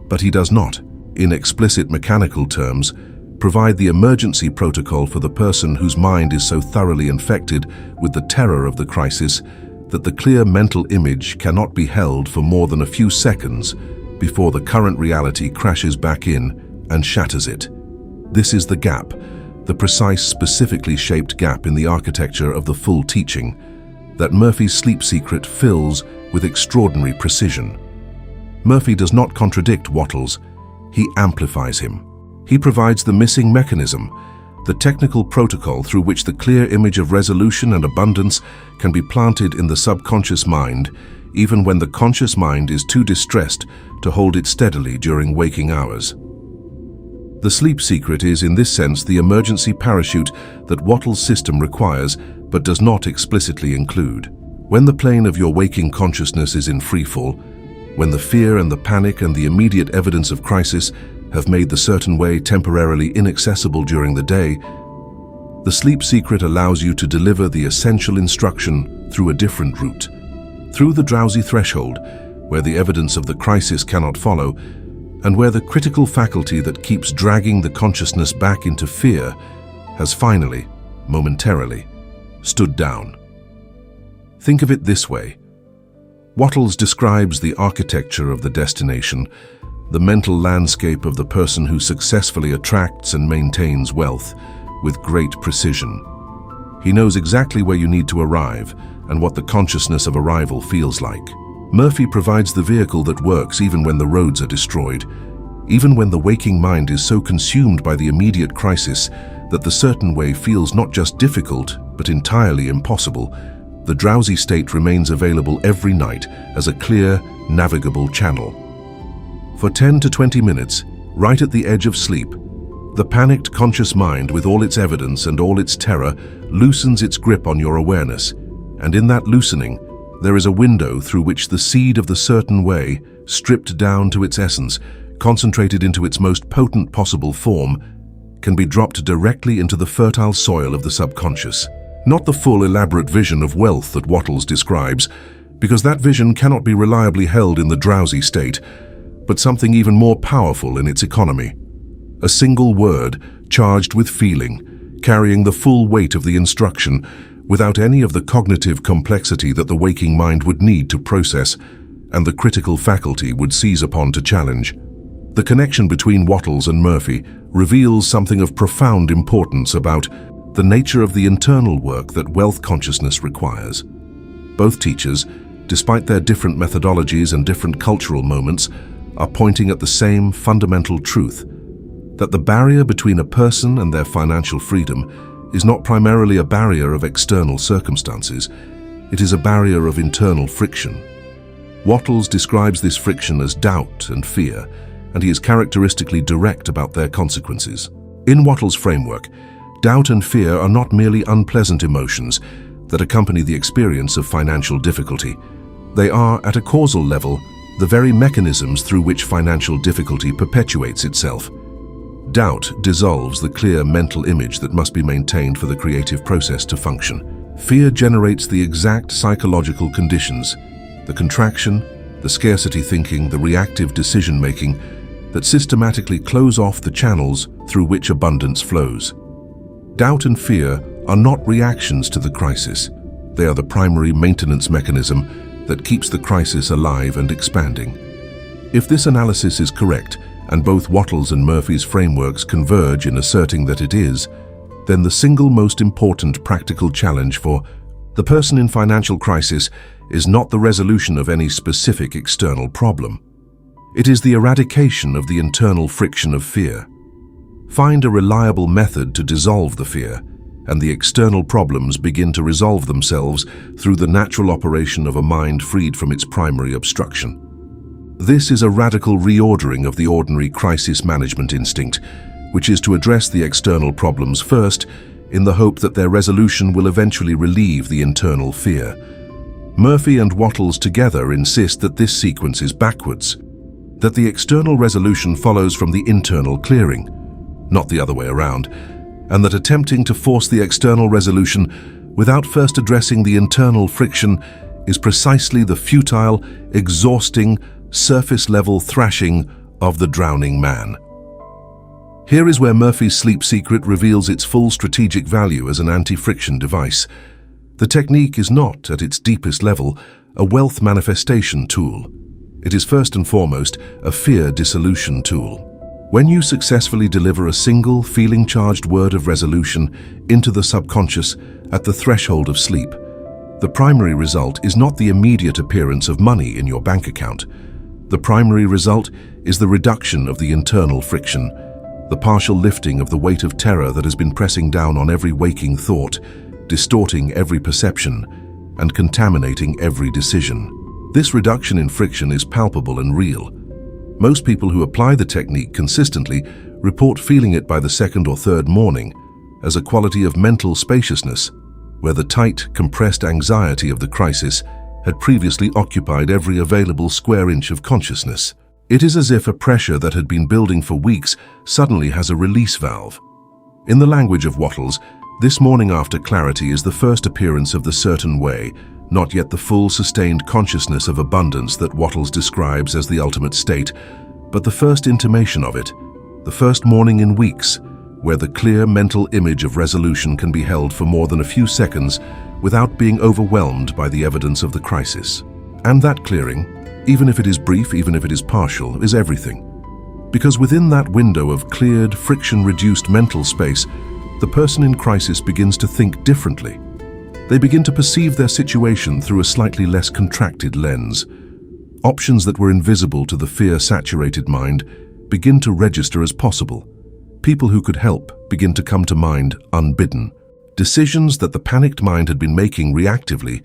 but he does not, in explicit mechanical terms, provide the emergency protocol for the person whose mind is so thoroughly infected with the terror of the crisis that the clear mental image cannot be held for more than a few seconds before the current reality crashes back in and shatters it. This is the gap, the precise, specifically shaped gap in the architecture of the full teaching that Murphy's sleep secret fills with extraordinary precision. Murphy does not contradict Wattles, he amplifies him. He provides the missing mechanism, the technical protocol through which the clear image of resolution and abundance can be planted in the subconscious mind, even when the conscious mind is too distressed to hold it steadily during waking hours. The sleep secret is, in this sense, the emergency parachute that Wattles' system requires but does not explicitly include. When the plane of your waking consciousness is in freefall, when the fear and the panic and the immediate evidence of crisis have made the certain way temporarily inaccessible during the day, the sleep secret allows you to deliver the essential instruction through a different route, through the drowsy threshold, where the evidence of the crisis cannot follow, and where the critical faculty that keeps dragging the consciousness back into fear has finally, momentarily, stood down. Think of it this way. Wattles describes the architecture of the destination, the mental landscape of the person who successfully attracts and maintains wealth, with great precision. He knows exactly where you need to arrive and what the consciousness of arrival feels like. Murphy provides the vehicle that works even when the roads are destroyed, even when the waking mind is so consumed by the immediate crisis that the certain way feels not just difficult but entirely impossible. The drowsy state remains available every night as a clear, navigable channel. For 10 to 20 minutes, right at the edge of sleep, the panicked conscious mind, with all its evidence and all its terror, loosens its grip on your awareness, and in that loosening, there is a window through which the seed of the certain way, stripped down to its essence, concentrated into its most potent possible form, can be dropped directly into the fertile soil of the subconscious. Not the full, elaborate vision of wealth that Wattles describes, because that vision cannot be reliably held in the drowsy state, but something even more powerful in its economy. A single word, charged with feeling, carrying the full weight of the instruction, without any of the cognitive complexity that the waking mind would need to process, and the critical faculty would seize upon to challenge. The connection between Wattles and Murphy reveals something of profound importance about the nature of the internal work that wealth consciousness requires. Both teachers, despite their different methodologies and different cultural moments, are pointing at the same fundamental truth, that the barrier between a person and their financial freedom is not primarily a barrier of external circumstances, it is a barrier of internal friction. Wattles describes this friction as doubt and fear, and he is characteristically direct about their consequences. In Wattles' framework, doubt and fear are not merely unpleasant emotions that accompany the experience of financial difficulty. They are, at a causal level, the very mechanisms through which financial difficulty perpetuates itself. Doubt dissolves the clear mental image that must be maintained for the creative process to function. Fear generates the exact psychological conditions, the contraction, the scarcity thinking, the reactive decision-making that systematically close off the channels through which abundance flows. Doubt and fear are not reactions to the crisis. They are the primary maintenance mechanism that keeps the crisis alive and expanding. If this analysis is correct, and both Wattles and Murphy's frameworks converge in asserting that it is, then the single most important practical challenge for the person in financial crisis is not the resolution of any specific external problem. It is the eradication of the internal friction of fear. Find a reliable method to dissolve the fear, and the external problems begin to resolve themselves through the natural operation of a mind freed from its primary obstruction. This is a radical reordering of the ordinary crisis management instinct, which is to address the external problems first, in the hope that their resolution will eventually relieve the internal fear. Murphy and Wattles together insist that this sequence is backwards, that the external resolution follows from the internal clearing, not the other way around, and that attempting to force the external resolution without first addressing the internal friction is precisely the futile, exhausting, surface-level thrashing of the drowning man. Here is where Murphy's sleep secret reveals its full strategic value as an anti-friction device. The technique is not, at its deepest level, a wealth manifestation tool. It is first and foremost a fear dissolution tool. When you successfully deliver a single feeling-charged word of resolution into the subconscious at the threshold of sleep, the primary result is not the immediate appearance of money in your bank account. The primary result is the reduction of the internal friction, the partial lifting of the weight of terror that has been pressing down on every waking thought, distorting every perception, and contaminating every decision. This reduction in friction is palpable and real. Most people who apply the technique consistently report feeling it by the second or third morning as a quality of mental spaciousness, where the tight, compressed anxiety of the crisis had previously occupied every available square inch of consciousness. It is as if a pressure that had been building for weeks suddenly has a release valve. In the language of Wattles, this morning after clarity is the first appearance of the certain way, not yet the full sustained consciousness of abundance that Wattles describes as the ultimate state, but the first intimation of it, the first morning in weeks, where the clear mental image of resolution can be held for more than a few seconds without being overwhelmed by the evidence of the crisis. And that clearing, even if it is brief, even if it is partial, is everything. Because within that window of cleared, friction-reduced mental space, the person in crisis begins to think differently. They begin to perceive their situation through a slightly less contracted lens. Options that were invisible to the fear-saturated mind begin to register as possible. People who could help begin to come to mind unbidden. Decisions that the panicked mind had been making reactively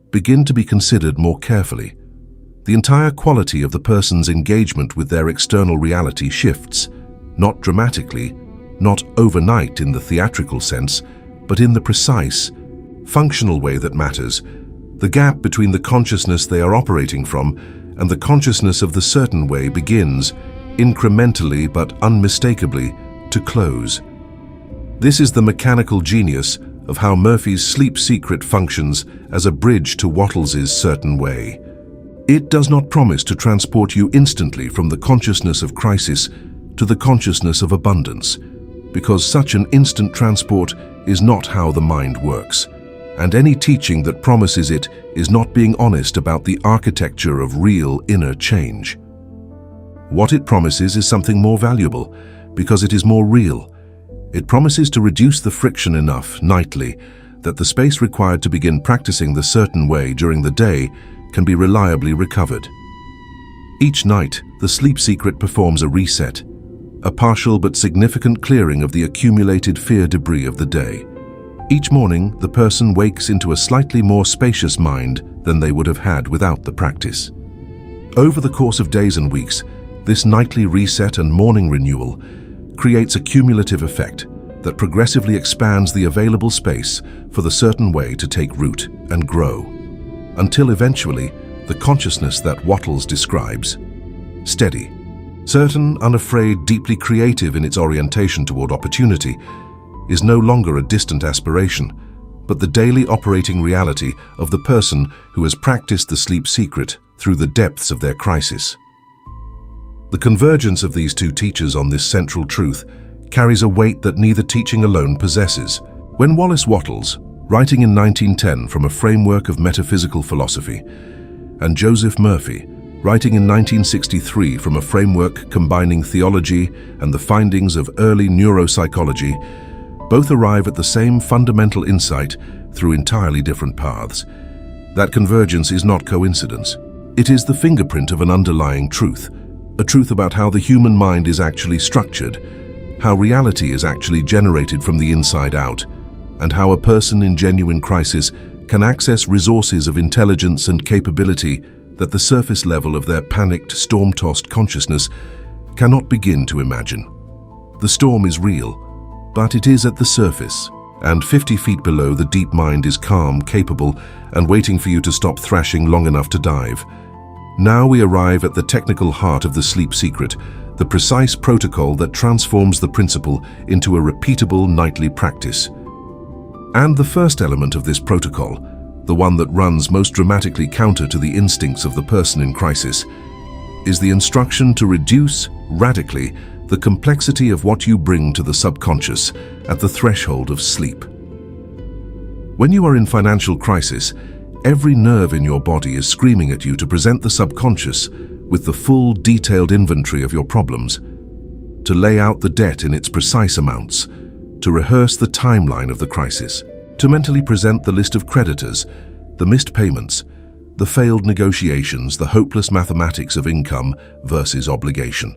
begin to be considered more carefully. The entire quality of the person's engagement with their external reality shifts, not dramatically, not overnight in the theatrical sense, but in the precise, functional way that matters. The gap between the consciousness they are operating from and the consciousness of the certain way begins, incrementally but unmistakably, to close. This is the mechanical genius of how Murphy's sleep secret functions as a bridge to Wattles's certain way. It does not promise to transport you instantly from the consciousness of crisis to the consciousness of abundance, because such an instant transport is not how the mind works, and any teaching that promises it is not being honest about the architecture of real inner change. What it promises is something more valuable, because it is more real. It promises to reduce the friction enough, nightly, that the space required to begin practicing the certain way during the day can be reliably recovered. Each night, the sleep secret performs a reset, a partial but significant clearing of the accumulated fear debris of the day. Each morning, the person wakes into a slightly more spacious mind than they would have had without the practice. Over the course of days and weeks, this nightly reset and morning renewal creates a cumulative effect that progressively expands the available space for the certain way to take root and grow, until eventually the consciousness that Wattles describes, steady, certain, unafraid, deeply creative in its orientation toward opportunity, is no longer a distant aspiration, but the daily operating reality of the person who has practiced the sleep secret through the depths of their crisis. The convergence of these two teachers on this central truth carries a weight that neither teaching alone possesses. When Wallace Wattles, writing in 1910 from a framework of metaphysical philosophy, and Joseph Murphy, writing in 1963 from a framework combining theology and the findings of early neuropsychology, both arrive at the same fundamental insight through entirely different paths. That convergence is not coincidence. It is the fingerprint of an underlying truth, a truth about how the human mind is actually structured, how reality is actually generated from the inside out, and how a person in genuine crisis can access resources of intelligence and capability that the surface level of their panicked, storm-tossed consciousness cannot begin to imagine. The storm is real, but it is at the surface, and 50 feet below, the deep mind is calm, capable, and waiting for you to stop thrashing long enough to dive. Now we arrive at the technical heart of the sleep secret, the precise protocol that transforms the principle into a repeatable nightly practice. And the first element of this protocol, the one that runs most dramatically counter to the instincts of the person in crisis, is the instruction to reduce, radically, the complexity of what you bring to the subconscious at the threshold of sleep. When you are in financial crisis, every nerve in your body is screaming at you to present the subconscious with the full, detailed inventory of your problems, to lay out the debt in its precise amounts, to rehearse the timeline of the crisis, to mentally present the list of creditors, the missed payments, the failed negotiations, the hopeless mathematics of income versus obligation.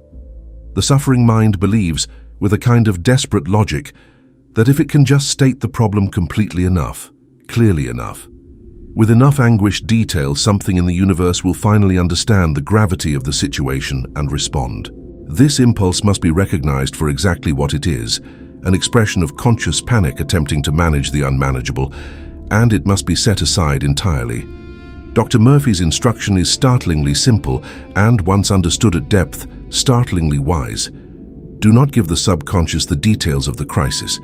The suffering mind believes, with a kind of desperate logic, that if it can just state the problem completely enough, clearly enough, with enough anguished detail, something in the universe will finally understand the gravity of the situation and respond. This impulse must be recognized for exactly what it is, an expression of conscious panic attempting to manage the unmanageable, and it must be set aside entirely. Dr. Murphy's instruction is startlingly simple and, once understood at depth, startlingly wise. Do not give the subconscious the details of the crisis.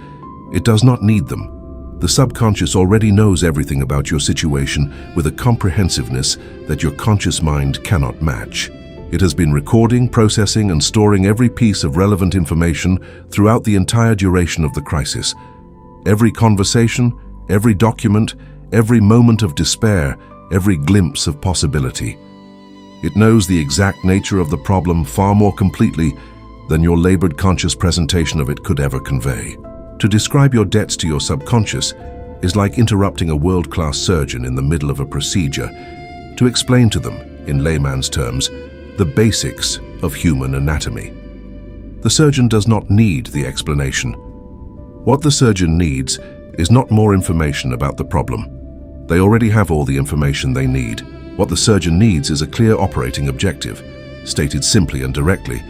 It does not need them. The subconscious already knows everything about your situation with a comprehensiveness that your conscious mind cannot match. It has been recording, processing, and storing every piece of relevant information throughout the entire duration of the crisis. Every conversation, every document, every moment of despair, every glimpse of possibility. It knows the exact nature of the problem far more completely than your labored conscious presentation of it could ever convey. To describe your debts to your subconscious is like interrupting a world-class surgeon in the middle of a procedure to explain to them, in layman's terms, the basics of human anatomy. The surgeon does not need the explanation. What the surgeon needs is not more information about the problem. They already have all the information they need. What the surgeon needs is a clear operating objective, stated simply and directly,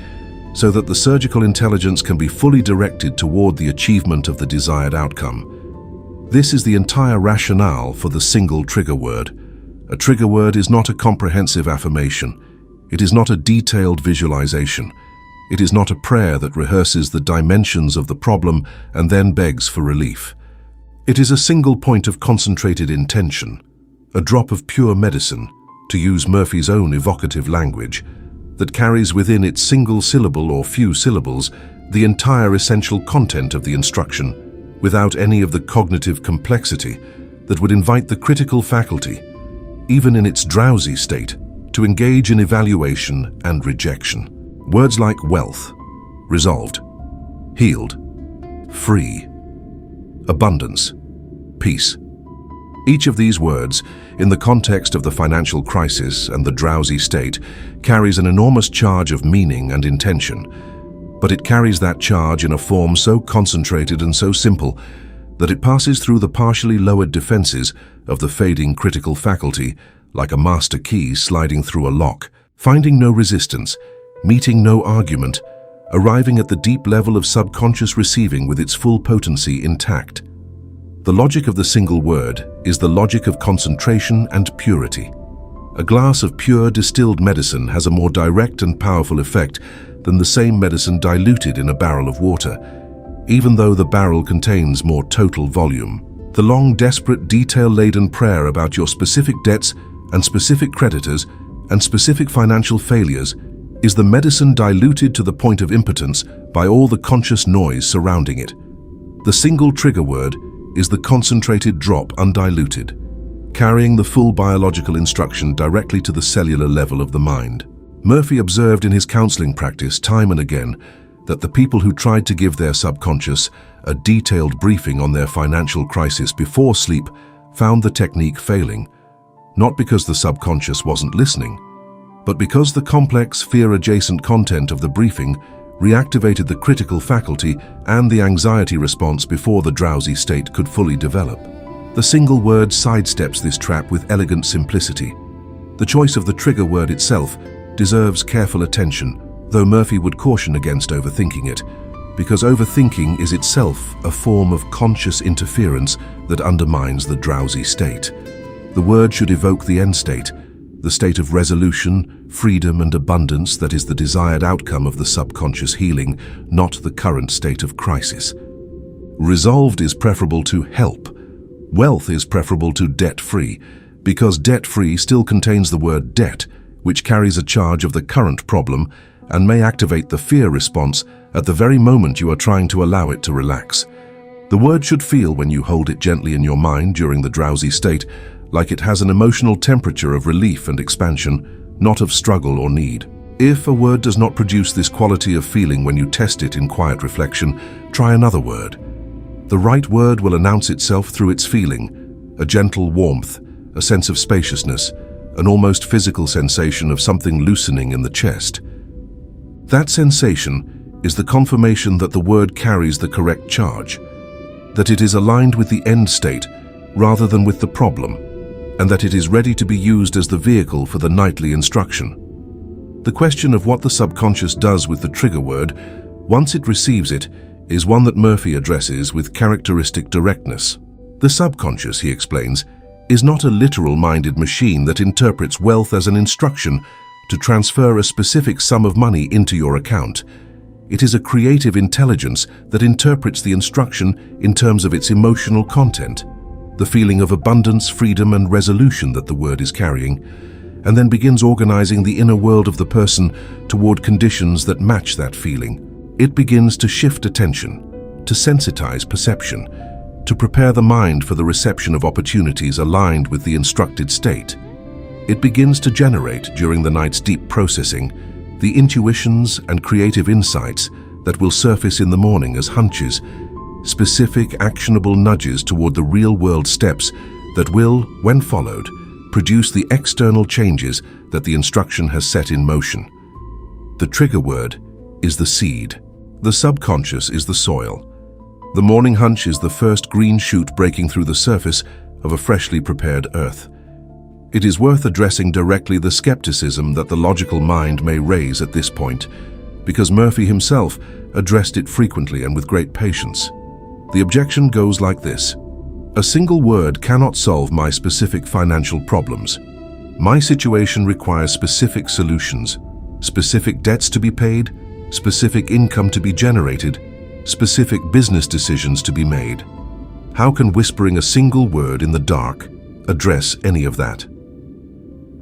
so that the surgical intelligence can be fully directed toward the achievement of the desired outcome. This is the entire rationale for the single trigger word. A trigger word is not a comprehensive affirmation. It is not a detailed visualization. It is not a prayer that rehearses the dimensions of the problem and then begs for relief. It is a single point of concentrated intention, a drop of pure medicine, to use Murphy's own evocative language, that carries within its single syllable or few syllables the entire essential content of the instruction, without any of the cognitive complexity that would invite the critical faculty, even in its drowsy state, to engage in evaluation and rejection. Words like wealth, resolved, healed, free, abundance, peace. Each of these words, in the context of the financial crisis and the drowsy state, carries an enormous charge of meaning and intention, but it carries that charge in a form so concentrated and so simple that it passes through the partially lowered defenses of the fading critical faculty like a master key sliding through a lock, finding no resistance, meeting no argument, arriving at the deep level of subconscious receiving with its full potency intact. The logic of the single word is the logic of concentration and purity. A glass of pure distilled medicine has a more direct and powerful effect than the same medicine diluted in a barrel of water, even though the barrel contains more total volume. The long, desperate, detail-laden prayer about your specific debts and specific creditors and specific financial failures is the medicine diluted to the point of impotence by all the conscious noise surrounding it. The single trigger word is the concentrated drop undiluted, carrying the full biological instruction directly to the cellular level of the mind. Murphy observed in his counseling practice time and again that the people who tried to give their subconscious a detailed briefing on their financial crisis before sleep found the technique failing, not because the subconscious wasn't listening, but because the complex fear-adjacent content of the briefing reactivated the critical faculty and the anxiety response before the drowsy state could fully develop. The single word sidesteps this trap with elegant simplicity. The choice of the trigger word itself deserves careful attention, though Murphy would caution against overthinking it, because overthinking is itself a form of conscious interference that undermines the drowsy state. The word should evoke the end state, the state of resolution, freedom, and abundance that is the desired outcome of the subconscious healing, not the current state of crisis. Resolved is preferable to help. Wealth is preferable to debt-free, because debt-free still contains the word debt, which carries a charge of the current problem and may activate the fear response at the very moment you are trying to allow it to relax. The word should feel, when you hold it gently in your mind during the drowsy state, like it has an emotional temperature of relief and expansion, not of struggle or need. If a word does not produce this quality of feeling when you test it in quiet reflection, try another word. The right word will announce itself through its feeling, a gentle warmth, a sense of spaciousness, an almost physical sensation of something loosening in the chest. That sensation is the confirmation that the word carries the correct charge, that it is aligned with the end state rather than with the problem, and that it is ready to be used as the vehicle for the nightly instruction. The question of what the subconscious does with the trigger word, once it receives it, is one that Murphy addresses with characteristic directness. The subconscious, he explains, is not a literal-minded machine that interprets wealth as an instruction to transfer a specific sum of money into your account. It is a creative intelligence that interprets the instruction in terms of its emotional content, the feeling of abundance, freedom, and resolution that the word is carrying, and then begins organizing the inner world of the person toward conditions that match that feeling. It begins to shift attention, to sensitize perception, to prepare the mind for the reception of opportunities aligned with the instructed state. It begins to generate, during the night's deep processing, the intuitions and creative insights that will surface in the morning as hunches, specific, actionable nudges toward the real-world steps that will, when followed, produce the external changes that the instruction has set in motion. The trigger word is the seed. The subconscious is the soil. The morning hunch is the first green shoot breaking through the surface of a freshly prepared earth. It is worth addressing directly the skepticism that the logical mind may raise at this point, because Murphy himself addressed it frequently and with great patience. The objection goes like this: a single word cannot solve my specific financial problems. My situation requires specific solutions, specific debts to be paid, specific income to be generated, specific business decisions to be made. How can whispering a single word in the dark address any of that?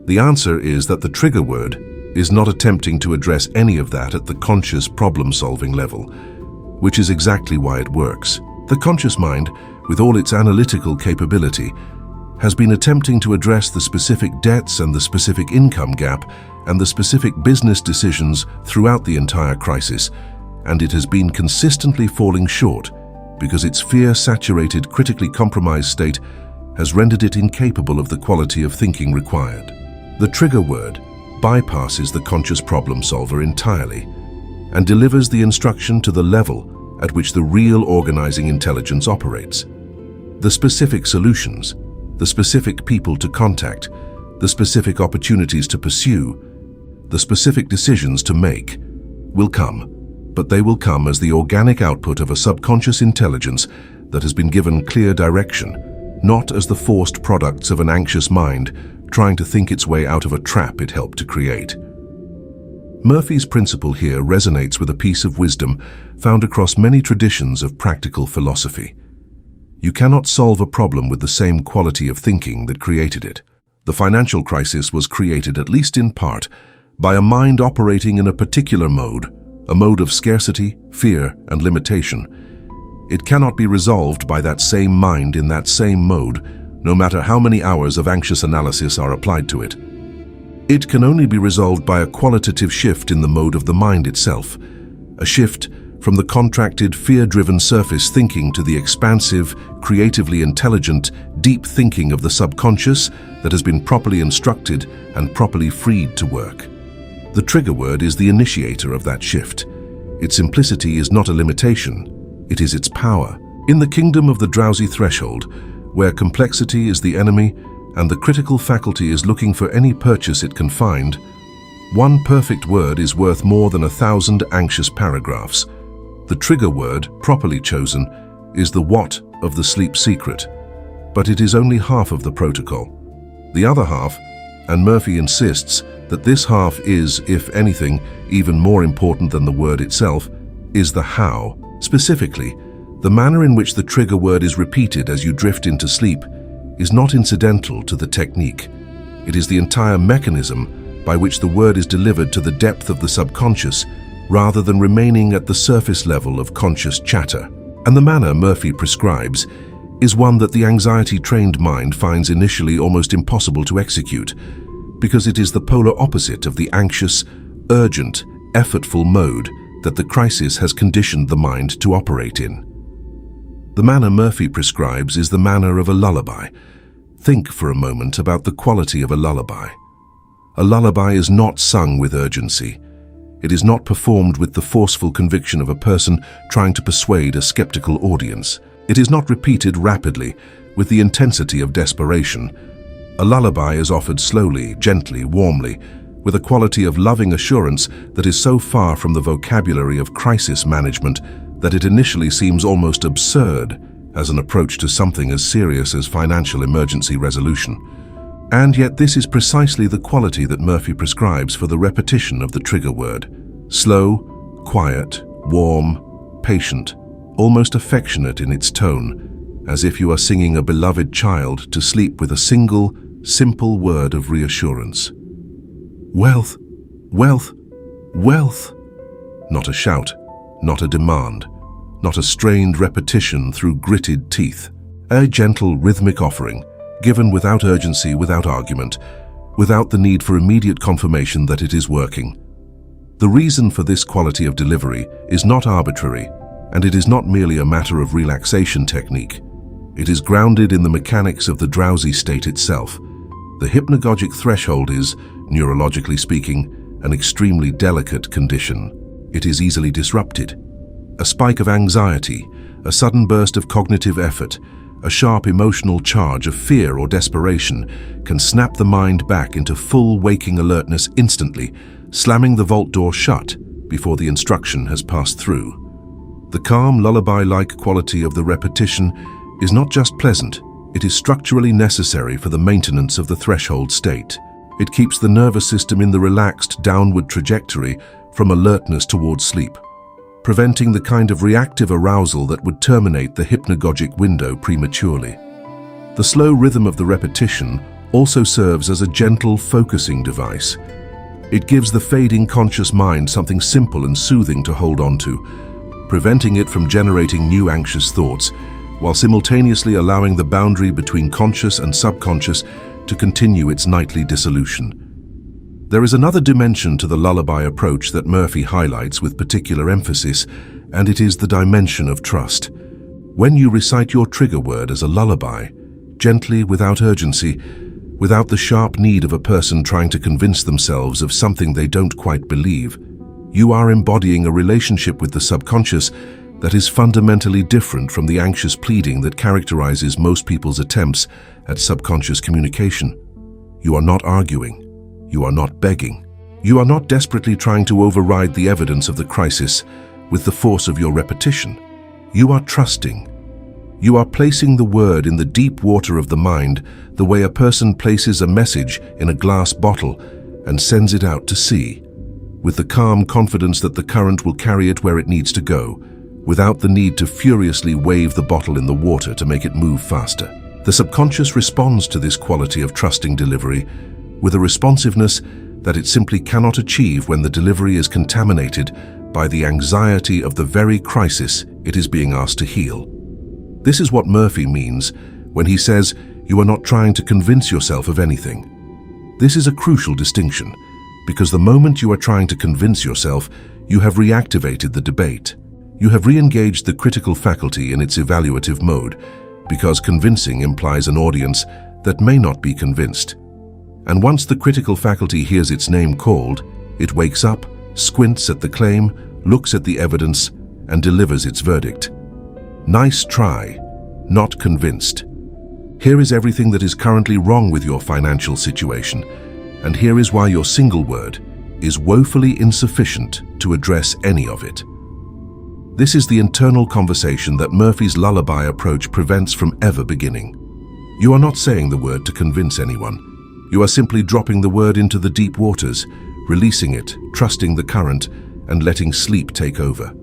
The answer is that the trigger word is not attempting to address any of that at the conscious problem-solving level, which is exactly why it works. The conscious mind, with all its analytical capability, has been attempting to address the specific debts and the specific income gap and the specific business decisions throughout the entire crisis, and it has been consistently falling short because its fear-saturated, critically compromised state has rendered it incapable of the quality of thinking required. The trigger word bypasses the conscious problem solver entirely and delivers the instruction to the level at which the real organizing intelligence operates. The specific solutions, the specific people to contact, the specific opportunities to pursue, the specific decisions to make will come, but they will come as the organic output of a subconscious intelligence that has been given clear direction, not as the forced products of an anxious mind trying to think its way out of a trap it helped to create. Murphy's principle here resonates with a piece of wisdom found across many traditions of practical philosophy. You cannot solve a problem with the same quality of thinking that created it. The financial crisis was created, at least in part, by a mind operating in a particular mode, a mode of scarcity, fear, and limitation. It cannot be resolved by that same mind in that same mode, no matter how many hours of anxious analysis are applied to it. It can only be resolved by a qualitative shift in the mode of the mind itself, a shift from the contracted, fear-driven surface thinking to the expansive, creatively intelligent, deep thinking of the subconscious that has been properly instructed and properly freed to work. The trigger word is the initiator of that shift. Its simplicity is not a limitation, it is its power. In the kingdom of the drowsy threshold, where complexity is the enemy and the critical faculty is looking for any purchase it can find, one perfect word is worth more than 1,000 anxious paragraphs. The trigger word, properly chosen, is the what of the sleep secret. But it is only half of the protocol. The other half, and Murphy insists that this half is, if anything, even more important than the word itself, is the how. Specifically, the manner in which the trigger word is repeated as you drift into sleep is not incidental to the technique. It is the entire mechanism by which the word is delivered to the depth of the subconscious rather than remaining at the surface level of conscious chatter. And the manner Murphy prescribes is one that the anxiety-trained mind finds initially almost impossible to execute, because it is the polar opposite of the anxious, urgent, effortful mode that the crisis has conditioned the mind to operate in. The manner Murphy prescribes is the manner of a lullaby. Think for a moment about the quality of a lullaby. A lullaby is not sung with urgency. It is not performed with the forceful conviction of a person trying to persuade a skeptical audience. It is not repeated rapidly, with the intensity of desperation. A lullaby is offered slowly, gently, warmly, with a quality of loving assurance that is so far from the vocabulary of crisis management that it initially seems almost absurd as an approach to something as serious as financial emergency resolution. And yet this is precisely the quality that Murphy prescribes for the repetition of the trigger word. Slow, quiet, warm, patient, almost affectionate in its tone, as if you are singing a beloved child to sleep with a single, simple word of reassurance. Wealth, wealth, wealth. Not a shout, not a demand, not a strained repetition through gritted teeth. A gentle, rhythmic offering, given without urgency, without argument, without the need for immediate confirmation that it is working. The reason for this quality of delivery is not arbitrary, and it is not merely a matter of relaxation technique. It is grounded in the mechanics of the drowsy state itself. The hypnagogic threshold is, neurologically speaking, an extremely delicate condition. It is easily disrupted. A spike of anxiety, a sudden burst of cognitive effort, a sharp emotional charge of fear or desperation can snap the mind back into full waking alertness instantly, slamming the vault door shut before the instruction has passed through. The calm, lullaby-like quality of the repetition is not just pleasant, it is structurally necessary for the maintenance of the threshold state. It keeps the nervous system in the relaxed downward trajectory from alertness towards sleep, preventing the kind of reactive arousal that would terminate the hypnagogic window prematurely. The slow rhythm of the repetition also serves as a gentle focusing device. It gives the fading conscious mind something simple and soothing to hold on to, preventing it from generating new anxious thoughts, while simultaneously allowing the boundary between conscious and subconscious to continue its nightly dissolution. There is another dimension to the lullaby approach that Murphy highlights with particular emphasis, and it is the dimension of trust. When you recite your trigger word as a lullaby, gently, without urgency, without the sharp need of a person trying to convince themselves of something they don't quite believe, you are embodying a relationship with the subconscious that is fundamentally different from the anxious pleading that characterizes most people's attempts at subconscious communication. You are not arguing. You are not begging. You are not desperately trying to override the evidence of the crisis with the force of your repetition. You are trusting. You are placing the word in the deep water of the mind the way a person places a message in a glass bottle and sends it out to sea, with the calm confidence that the current will carry it where it needs to go, without the need to furiously wave the bottle in the water to make it move faster. The subconscious responds to this quality of trusting delivery with a responsiveness that it simply cannot achieve when the delivery is contaminated by the anxiety of the very crisis it is being asked to heal. This is what Murphy means when he says you are not trying to convince yourself of anything. This is a crucial distinction, because the moment you are trying to convince yourself, you have reactivated the debate. You have re-engaged the critical faculty in its evaluative mode, because convincing implies an audience that may not be convinced. And once the critical faculty hears its name called, it wakes up, squints at the claim, looks at the evidence, and delivers its verdict. Nice try, not convinced. Here is everything that is currently wrong with your financial situation, and here is why your single word is woefully insufficient to address any of it. This is the internal conversation that Murphy's lullaby approach prevents from ever beginning. You are not saying the word to convince anyone. You are simply dropping the word into the deep waters, releasing it, trusting the current, and letting sleep take over.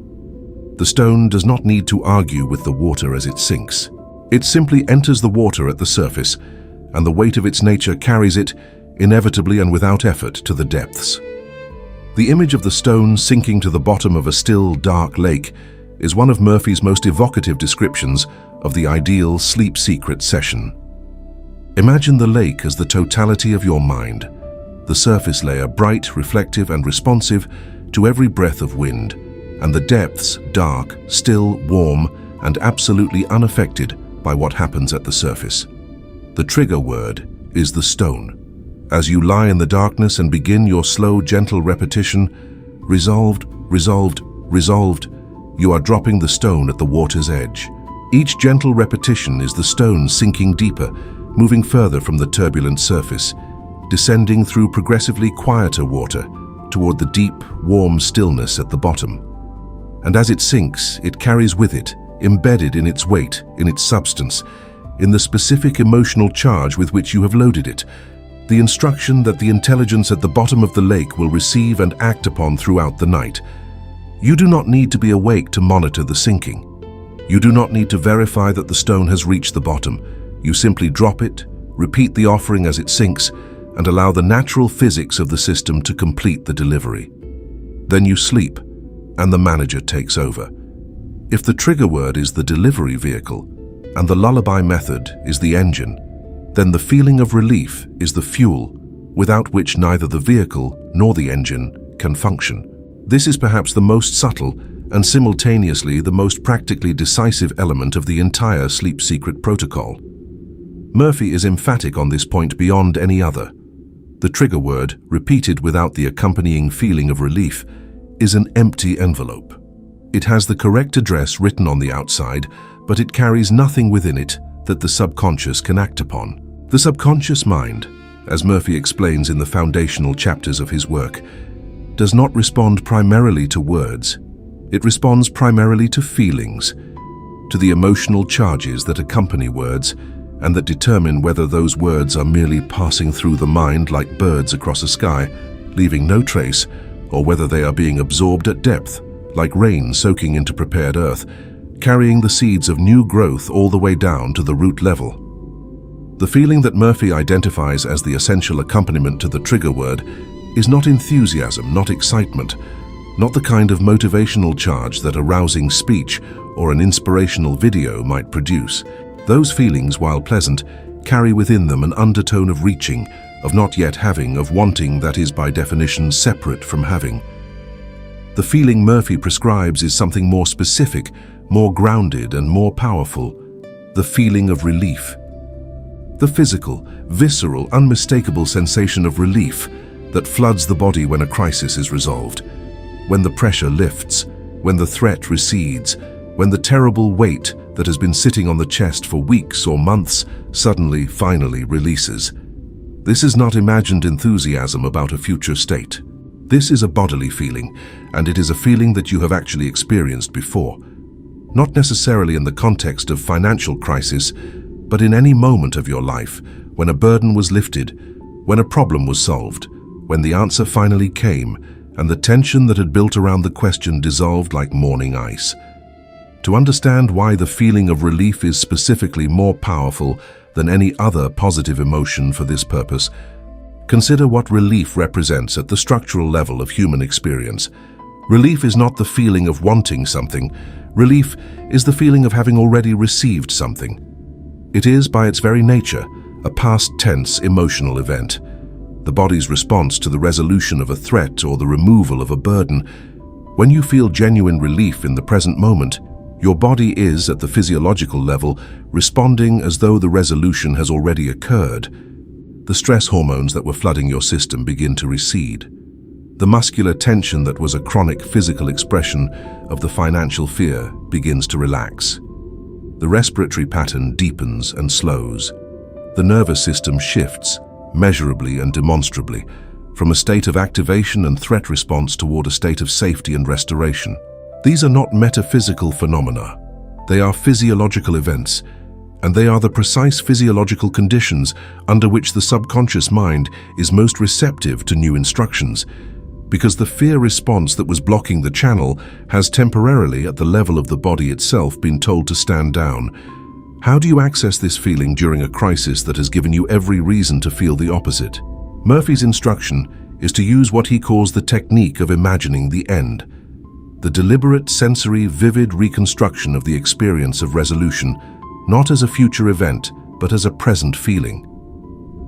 The stone does not need to argue with the water as it sinks. It simply enters the water at the surface, and the weight of its nature carries it, inevitably and without effort, to the depths. The image of the stone sinking to the bottom of a still, dark lake is one of Murphy's most evocative descriptions of the ideal sleep secret session. Imagine the lake as the totality of your mind, the surface layer bright, reflective, and responsive to every breath of wind, and the depths dark, still, warm, and absolutely unaffected by what happens at the surface. The trigger word is the stone. As you lie in the darkness and begin your slow, gentle repetition, resolved, resolved, resolved, you are dropping the stone at the water's edge. Each gentle repetition is the stone sinking deeper, moving further from the turbulent surface, descending through progressively quieter water toward the deep, warm stillness at the bottom. And as it sinks, it carries with it, embedded in its weight, in its substance, in the specific emotional charge with which you have loaded it, the instruction that the intelligence at the bottom of the lake will receive and act upon throughout the night. You do not need to be awake to monitor the sinking. You do not need to verify that the stone has reached the bottom. You simply drop it, repeat the offering as it sinks, and allow the natural physics of the system to complete the delivery. Then you sleep, and the manager takes over. If the trigger word is the delivery vehicle, and the lullaby method is the engine, then the feeling of relief is the fuel, without which neither the vehicle nor the engine can function. This is perhaps the most subtle and simultaneously the most practically decisive element of the entire sleep secret protocol. Murphy is emphatic on this point beyond any other. The trigger word, repeated without the accompanying feeling of relief, is an empty envelope. It has the correct address written on the outside, but it carries nothing within it that the subconscious can act upon. The subconscious mind, as Murphy explains in the foundational chapters of his work, does not respond primarily to words. It responds primarily to feelings, to the emotional charges that accompany words and that determine whether those words are merely passing through the mind like birds across a sky, leaving no trace, or whether they are being absorbed at depth, like rain soaking into prepared earth, carrying the seeds of new growth all the way down to the root level. The feeling that Murphy identifies as the essential accompaniment to the trigger word is not enthusiasm, not excitement, not the kind of motivational charge that a rousing speech or an inspirational video might produce. Those feelings, while pleasant, carry within them an undertone of reaching, of not yet having, of wanting that is by definition separate from having. The feeling Murphy prescribes is something more specific, more grounded and more powerful, the feeling of relief. The physical, visceral, unmistakable sensation of relief that floods the body when a crisis is resolved, when the pressure lifts, when the threat recedes, when the terrible weight that has been sitting on the chest for weeks or months suddenly, finally releases. This is not imagined enthusiasm about a future state. This is a bodily feeling, and it is a feeling that you have actually experienced before. Not necessarily in the context of financial crisis, but in any moment of your life, when a burden was lifted, when a problem was solved, when the answer finally came, and the tension that had built around the question dissolved like morning ice. To understand why the feeling of relief is specifically more powerful than any other positive emotion for this purpose, consider what relief represents at the structural level of human experience. Relief is not the feeling of wanting something. Relief is the feeling of having already received something. It is, by its very nature, a past tense emotional event. The body's response to the resolution of a threat or the removal of a burden. When you feel genuine relief in the present moment, your body is, at the physiological level, responding as though the resolution has already occurred. The stress hormones that were flooding your system begin to recede. The muscular tension that was a chronic physical expression of the financial fear begins to relax. The respiratory pattern deepens and slows. The nervous system shifts, measurably and demonstrably, from a state of activation and threat response toward a state of safety and restoration. These are not metaphysical phenomena. They are physiological events, and they are the precise physiological conditions under which the subconscious mind is most receptive to new instructions, because the fear response that was blocking the channel has temporarily, at the level of the body itself, been told to stand down. How do you access this feeling during a crisis that has given you every reason to feel the opposite? Murphy's instruction is to use what he calls the technique of imagining the end, the deliberate, sensory, vivid reconstruction of the experience of resolution, not as a future event, but as a present feeling.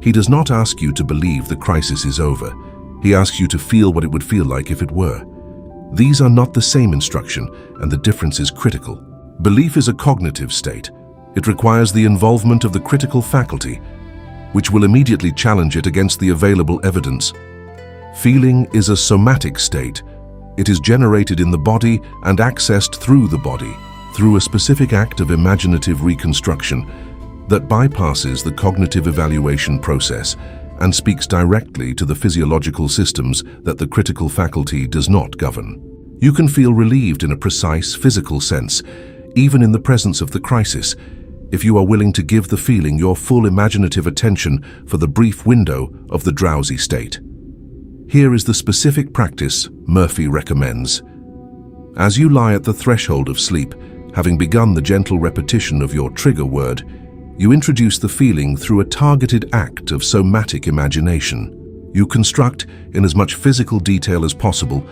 He does not ask you to believe the crisis is over. He asks you to feel what it would feel like if it were. These are not the same instruction, and the difference is critical. Belief is a cognitive state. It requires the involvement of the critical faculty, which will immediately challenge it against the available evidence. Feeling is a somatic state. It is generated in the body and accessed through the body, through a specific act of imaginative reconstruction that bypasses the cognitive evaluation process and speaks directly to the physiological systems that the critical faculty does not govern. You can feel relieved in a precise physical sense, even in the presence of the crisis, if you are willing to give the feeling your full imaginative attention for the brief window of the drowsy state. Here is the specific practice Murphy recommends. As you lie at the threshold of sleep, having begun the gentle repetition of your trigger word, you introduce the feeling through a targeted act of somatic imagination. You construct, in as much physical detail as possible,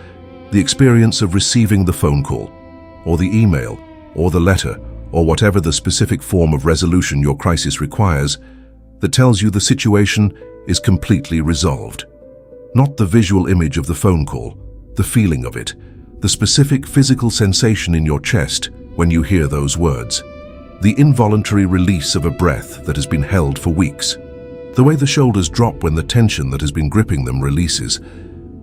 the experience of receiving the phone call, or the email, or the letter, or whatever the specific form of resolution your crisis requires, that tells you the situation is completely resolved. Not the visual image of the phone call, the feeling of it, the specific physical sensation in your chest when you hear those words, the involuntary release of a breath that has been held for weeks, the way the shoulders drop when the tension that has been gripping them releases,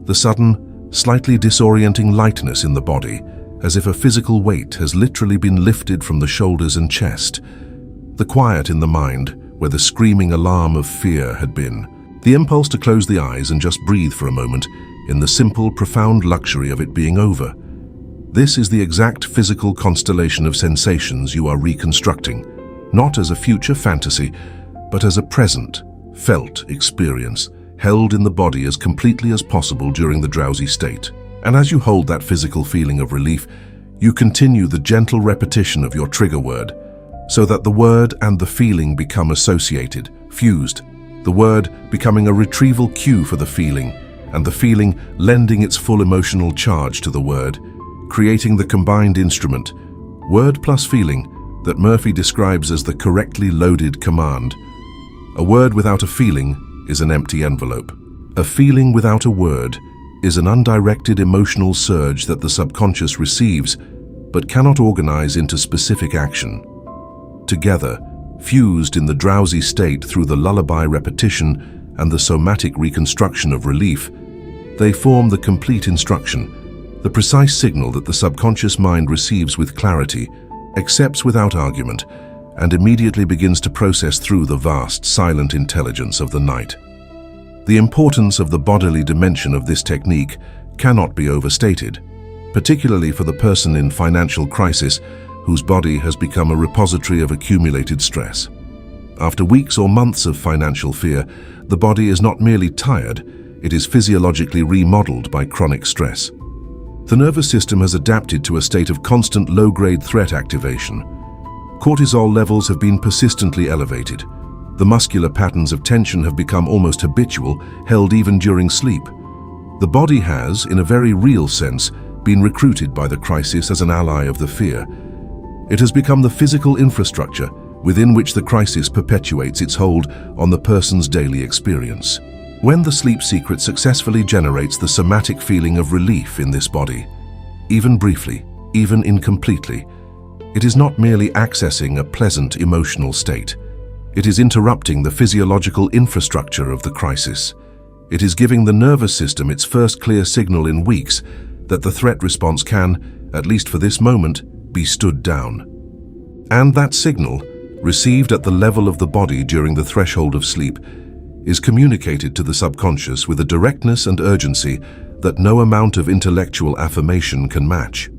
the sudden, slightly disorienting lightness in the body, as if a physical weight has literally been lifted from the shoulders and chest, the quiet in the mind where the screaming alarm of fear had been, the impulse to close the eyes and just breathe for a moment in the simple, profound luxury of it being over. This is the exact physical constellation of sensations you are reconstructing, not as a future fantasy, but as a present, felt experience, held in the body as completely as possible during the drowsy state. And as you hold that physical feeling of relief, you continue the gentle repetition of your trigger word, so that the word and the feeling become associated, fused, the word becoming a retrieval cue for the feeling, and the feeling lending its full emotional charge to the word, creating the combined instrument, word plus feeling, that Murphy describes as the correctly loaded command. A word without a feeling is an empty envelope. A feeling without a word is an undirected emotional surge that the subconscious receives but cannot organize into specific action. Together, fused in the drowsy state through the lullaby repetition and the somatic reconstruction of relief, they form the complete instruction, the precise signal that the subconscious mind receives with clarity, accepts without argument, and immediately begins to process through the vast, silent intelligence of the night. The importance of the bodily dimension of this technique cannot be overstated, particularly for the person in financial crisis whose body has become a repository of accumulated stress. After weeks or months of financial fear, the body is not merely tired, it is physiologically remodeled by chronic stress. The nervous system has adapted to a state of constant low-grade threat activation. Cortisol levels have been persistently elevated. The muscular patterns of tension have become almost habitual, held even during sleep. The body has, in a very real sense, been recruited by the crisis as an ally of the fear. It has become the physical infrastructure within which the crisis perpetuates its hold on the person's daily experience. When the sleep secret successfully generates the somatic feeling of relief in this body, even briefly, even incompletely, it is not merely accessing a pleasant emotional state. It is interrupting the physiological infrastructure of the crisis. It is giving the nervous system its first clear signal in weeks that the threat response can, at least for this moment, be stood down. And that signal, received at the level of the body during the threshold of sleep, is communicated to the subconscious with a directness and urgency that no amount of intellectual affirmation can match.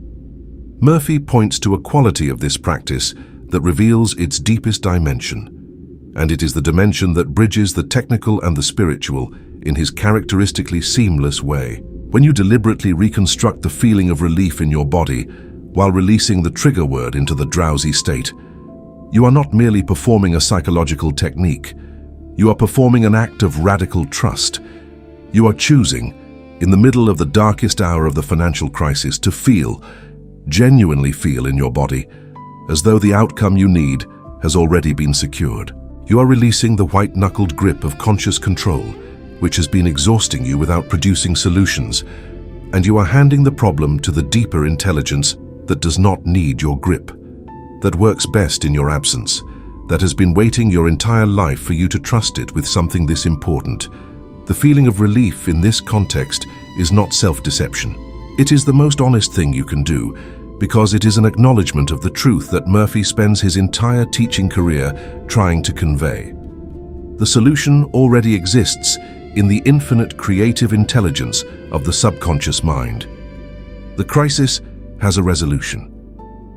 Murphy points to a quality of this practice that reveals its deepest dimension, and it is the dimension that bridges the technical and the spiritual in his characteristically seamless way. When you deliberately reconstruct the feeling of relief in your body while releasing the trigger word into the drowsy state, you are not merely performing a psychological technique. You are performing an act of radical trust. You are choosing, in the middle of the darkest hour of the financial crisis, to feel, genuinely feel in your body, as though the outcome you need has already been secured. You are releasing the white-knuckled grip of conscious control, which has been exhausting you without producing solutions, and you are handing the problem to the deeper intelligence that does not need your grip, that works best in your absence, that has been waiting your entire life for you to trust it with something this important. The feeling of relief in this context is not self-deception. It is the most honest thing you can do, because it is an acknowledgement of the truth that Murphy spends his entire teaching career trying to convey. The solution already exists in the infinite creative intelligence of the subconscious mind. The crisis has a resolution.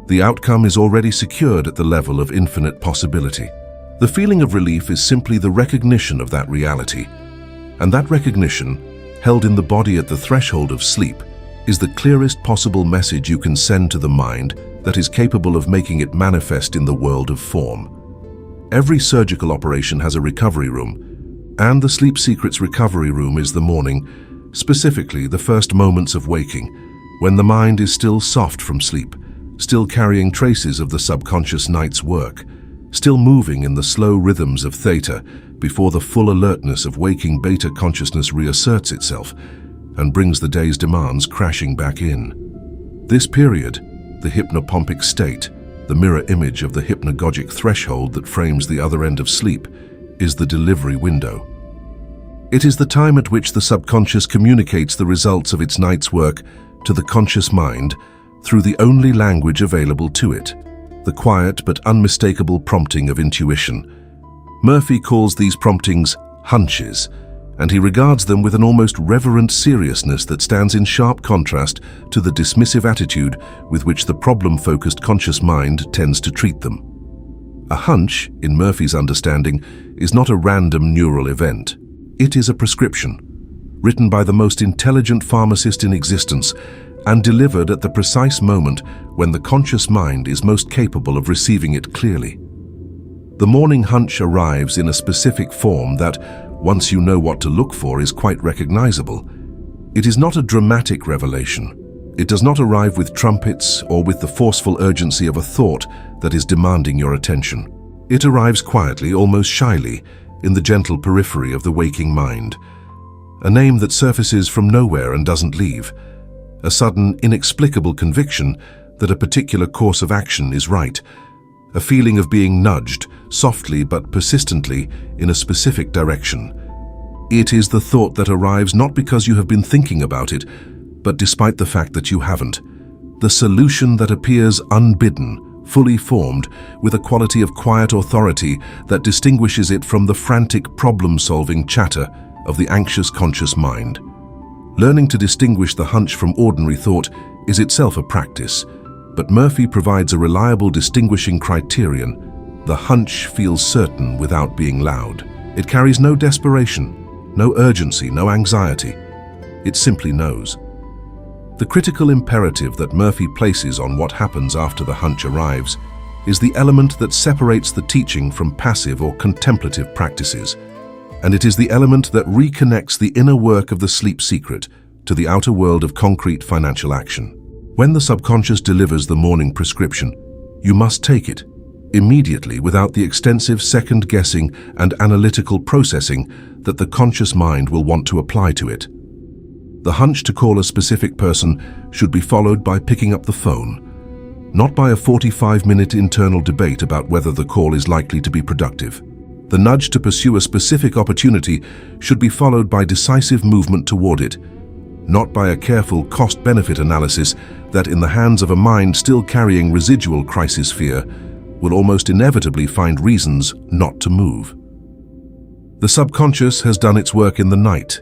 The outcome is already secured at the level of infinite possibility. The feeling of relief is simply the recognition of that reality, and that recognition, held in the body at the threshold of sleep, is the clearest possible message you can send to the mind that is capable of making it manifest in the world of form. Every surgical operation has a recovery room, and the Sleep Secret's recovery room is the morning, specifically the first moments of waking, when the mind is still soft from sleep, still carrying traces of the subconscious night's work, still moving in the slow rhythms of theta before the full alertness of waking beta consciousness reasserts itself and brings the day's demands crashing back in. This period, the hypnopompic state, the mirror image of the hypnagogic threshold that frames the other end of sleep, is the delivery window. It is the time at which the subconscious communicates the results of its night's work to the conscious mind through the only language available to it, the quiet but unmistakable prompting of intuition. Murphy calls these promptings hunches, and he regards them with an almost reverent seriousness that stands in sharp contrast to the dismissive attitude with which the problem-focused conscious mind tends to treat them. A hunch, in Murphy's understanding, is not a random neural event. It is a prescription, written by the most intelligent pharmacist in existence and delivered at the precise moment when the conscious mind is most capable of receiving it clearly. The morning hunch arrives in a specific form that, once you know what to look for, is quite recognizable. It is not a dramatic revelation. It does not arrive with trumpets or with the forceful urgency of a thought that is demanding your attention. It arrives quietly, almost shyly, in the gentle periphery of the waking mind. A name that surfaces from nowhere and doesn't leave. A sudden, inexplicable conviction that a particular course of action is right. A feeling of being nudged, softly but persistently, in a specific direction. It is the thought that arrives not because you have been thinking about it, but despite the fact that you haven't. The solution that appears unbidden, fully formed, with a quality of quiet authority that distinguishes it from the frantic problem-solving chatter of the anxious conscious mind. Learning to distinguish the hunch from ordinary thought is itself a practice, but Murphy provides a reliable distinguishing criterion. The hunch feels certain without being loud. It carries no desperation, no urgency, no anxiety. It simply knows. The critical imperative that Murphy places on what happens after the hunch arrives is the element that separates the teaching from passive or contemplative practices, and it is the element that reconnects the inner work of the sleep secret to the outer world of concrete financial action. When the subconscious delivers the morning prescription, you must take it immediately without the extensive second-guessing and analytical processing that the conscious mind will want to apply to it. The hunch to call a specific person should be followed by picking up the phone, not by a 45-minute internal debate about whether the call is likely to be productive. The nudge to pursue a specific opportunity should be followed by decisive movement toward it, not by a careful cost-benefit analysis that, in the hands of a mind still carrying residual crisis fear, will almost inevitably find reasons not to move. The subconscious has done its work in the night.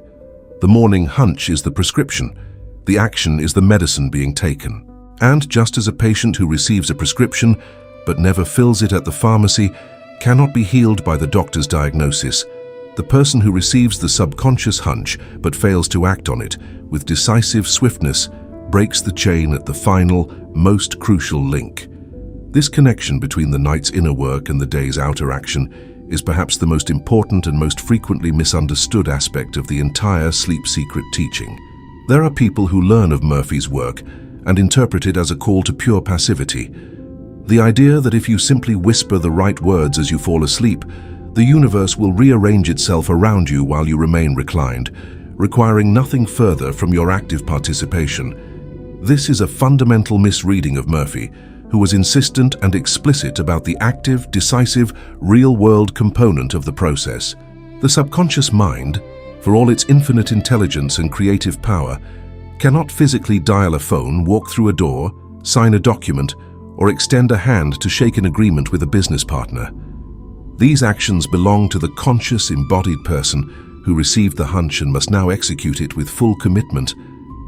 The morning hunch is the prescription. The action is the medicine being taken. And just as a patient who receives a prescription but never fills it at the pharmacy cannot be healed by the doctor's diagnosis, the person who receives the subconscious hunch but fails to act on it with decisive swiftness breaks the chain at the final, most crucial link. This connection between the night's inner work and the day's outer action is perhaps the most important and most frequently misunderstood aspect of the entire sleep secret teaching. There are people who learn of Murphy's work and interpret it as a call to pure passivity. The idea that if you simply whisper the right words as you fall asleep, the universe will rearrange itself around you while you remain reclined, requiring nothing further from your active participation. This is a fundamental misreading of Murphy, who was insistent and explicit about the active, decisive, real-world component of the process. The subconscious mind, for all its infinite intelligence and creative power, cannot physically dial a phone, walk through a door, sign a document, or extend a hand to shake an agreement with a business partner. These actions belong to the conscious, embodied person who received the hunch and must now execute it with full commitment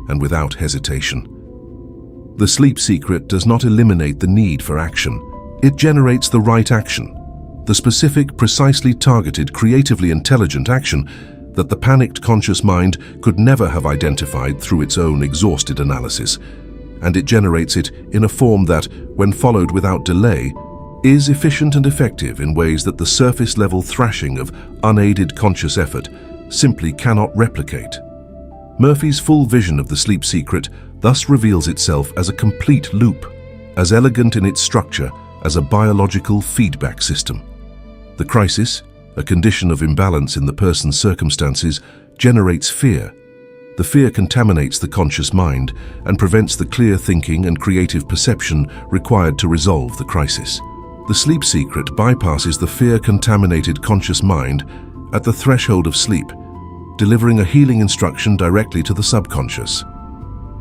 and without hesitation. The sleep secret does not eliminate the need for action. It generates the right action, the specific, precisely targeted, creatively intelligent action that the panicked conscious mind could never have identified through its own exhausted analysis. And it generates it in a form that, when followed without delay, is efficient and effective in ways that the surface-level thrashing of unaided conscious effort simply cannot replicate. Murphy's full vision of the sleep secret thus reveals itself as a complete loop, as elegant in its structure as a biological feedback system. The crisis, a condition of imbalance in the person's circumstances, generates fear. The fear contaminates the conscious mind and prevents the clear thinking and creative perception required to resolve the crisis. The sleep secret bypasses the fear-contaminated conscious mind at the threshold of sleep, delivering a healing instruction directly to the subconscious.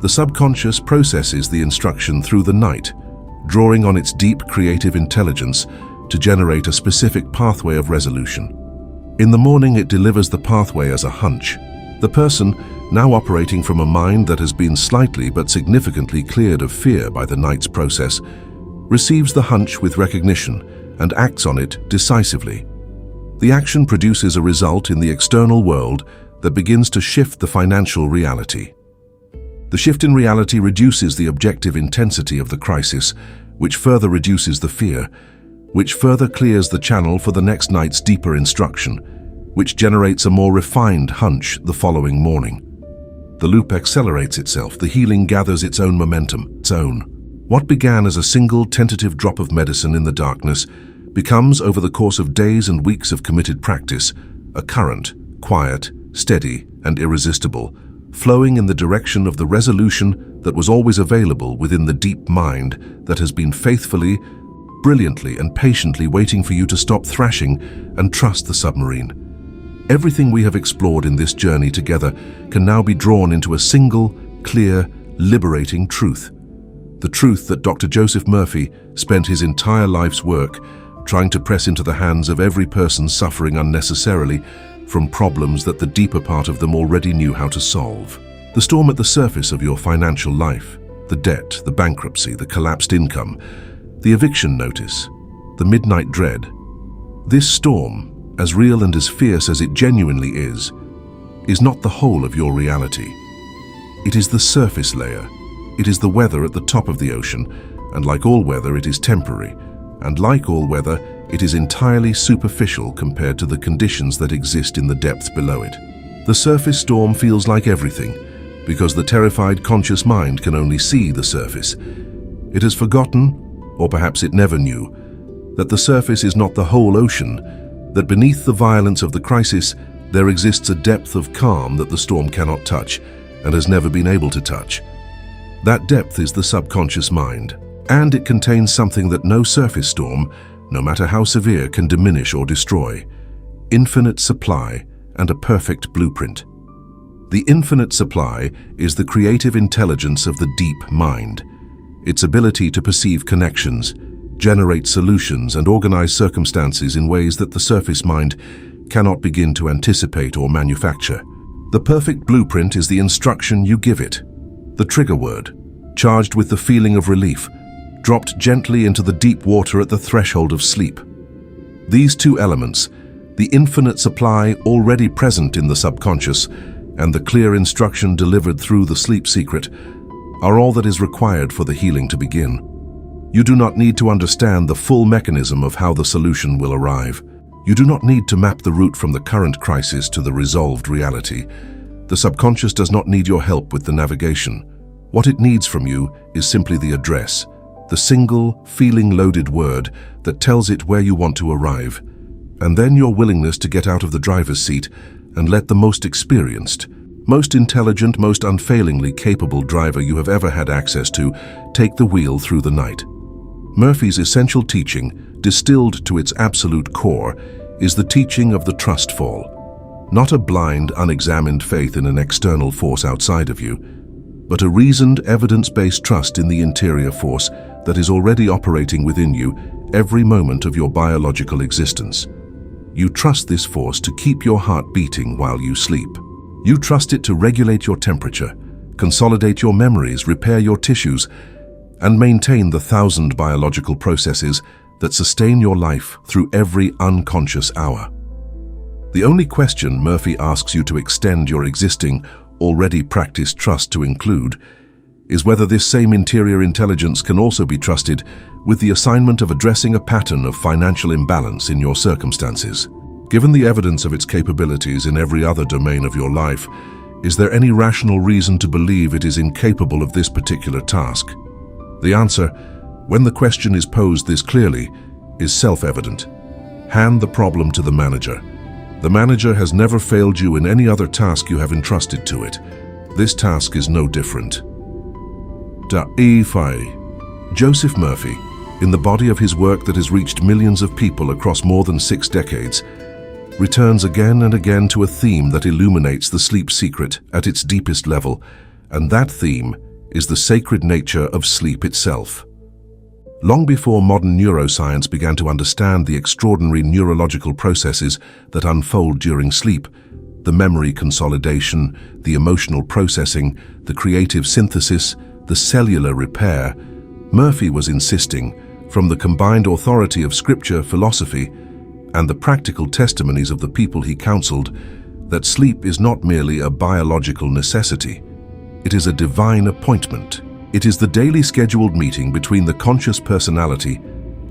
The subconscious processes the instruction through the night, drawing on its deep creative intelligence to generate a specific pathway of resolution. In the morning, it delivers the pathway as a hunch. The person, now operating from a mind that has been slightly but significantly cleared of fear by the night's process, receives the hunch with recognition and acts on it decisively. The action produces a result in the external world that begins to shift the financial reality. The shift in reality reduces the objective intensity of the crisis, which further reduces the fear, which further clears the channel for the next night's deeper instruction, which generates a more refined hunch the following morning. The loop accelerates itself, the healing gathers its own momentum, its own. What began as a single tentative drop of medicine in the darkness becomes, over the course of days and weeks of committed practice, a current, quiet, steady, and irresistible, flowing in the direction of the resolution that was always available within the deep mind that has been faithfully, brilliantly, and patiently waiting for you to stop thrashing and trust the submarine. Everything we have explored in this journey together can now be drawn into a single, clear, liberating truth. The truth that Dr. Joseph Murphy spent his entire life's work trying to press into the hands of every person suffering unnecessarily from problems that the deeper part of them already knew how to solve. The storm at the surface of your financial life, the debt, the bankruptcy, the collapsed income, the eviction notice, the midnight dread. This storm, as real and as fierce as it genuinely is not the whole of your reality. It is the surface layer. It is the weather at the top of the ocean, and like all weather, it is temporary. And like all weather, it is entirely superficial compared to the conditions that exist in the depths below it. The surface storm feels like everything, because the terrified conscious mind can only see the surface. It has forgotten, or perhaps it never knew, that the surface is not the whole ocean, that beneath the violence of the crisis, there exists a depth of calm that the storm cannot touch, and has never been able to touch. That depth is the subconscious mind, and it contains something that no surface storm, no matter how severe, can diminish or destroy. infinite supply, and a perfect blueprint. The infinite supply is the creative intelligence of the deep mind. Its ability to perceive connections, generate solutions, and organize circumstances in ways that the surface mind cannot begin to anticipate or manufacture. The perfect blueprint is the instruction you give it, the trigger word, charged with the feeling of relief, dropped gently into the deep water at the threshold of sleep. These two elements, the infinite supply already present in the subconscious and the clear instruction delivered through the sleep secret, are all that is required for the healing to begin. You do not need to understand the full mechanism of how the solution will arrive. You do not need to map the route from the current crisis to the resolved reality. The subconscious does not need your help with the navigation. What it needs from you is simply the address, the single, feeling-loaded word that tells it where you want to arrive, and then your willingness to get out of the driver's seat and let the most experienced, most intelligent, most unfailingly capable driver you have ever had access to take the wheel through the night. Murphy's essential teaching, distilled to its absolute core, is the teaching of the trust fall. Not a blind, unexamined faith in an external force outside of you, but a reasoned, evidence-based trust in the interior force that is already operating within you every moment of your biological existence. You trust this force to keep your heart beating while you sleep. You trust it to regulate your temperature, consolidate your memories, repair your tissues, and maintain the 1,000 biological processes that sustain your life through every unconscious hour. The only question Murphy asks you to extend your existing, already practiced trust to include is whether this same interior intelligence can also be trusted with the assignment of addressing a pattern of financial imbalance in your circumstances. Given the evidence of its capabilities in every other domain of your life, is there any rational reason to believe it is incapable of this particular task? The answer, when the question is posed this clearly, is self-evident. Hand the problem to the manager. The manager has never failed you in any other task you have entrusted to it. This task is no different. Joseph Murphy, in the body of his work that has reached millions of people across more than 6 decades, returns again and again to a theme that illuminates the sleep secret at its deepest level, and that theme is the sacred nature of sleep itself. Long before modern neuroscience began to understand the extraordinary neurological processes that unfold during sleep, the memory consolidation, the emotional processing, the creative synthesis, the cellular repair, Murphy was insisting, from the combined authority of scripture, philosophy, and the practical testimonies of the people he counseled, that sleep is not merely a biological necessity. It is a divine appointment. It is the daily scheduled meeting between the conscious personality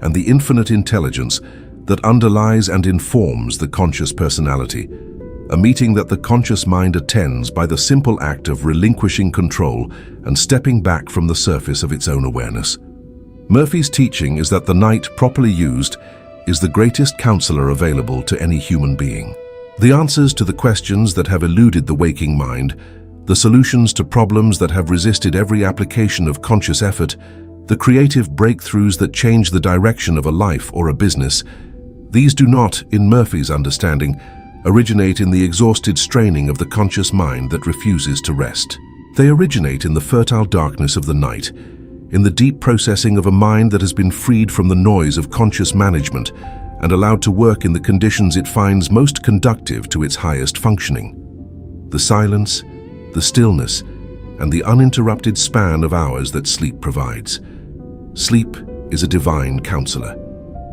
and the infinite intelligence that underlies and informs the conscious personality, a meeting that the conscious mind attends by the simple act of relinquishing control and stepping back from the surface of its own awareness. Murphy's teaching is that the night, properly used, is the greatest counselor available to any human being. The answers to the questions that have eluded the waking mind, the solutions to problems that have resisted every application of conscious effort, the creative breakthroughs that change the direction of a life or a business, these do not, in Murphy's understanding, originate in the exhausted straining of the conscious mind that refuses to rest. They originate in the fertile darkness of the night, in the deep processing of a mind that has been freed from the noise of conscious management and allowed to work in the conditions it finds most conducive to its highest functioning. The silence, the stillness, and the uninterrupted span of hours that sleep provides. Sleep is a divine counselor.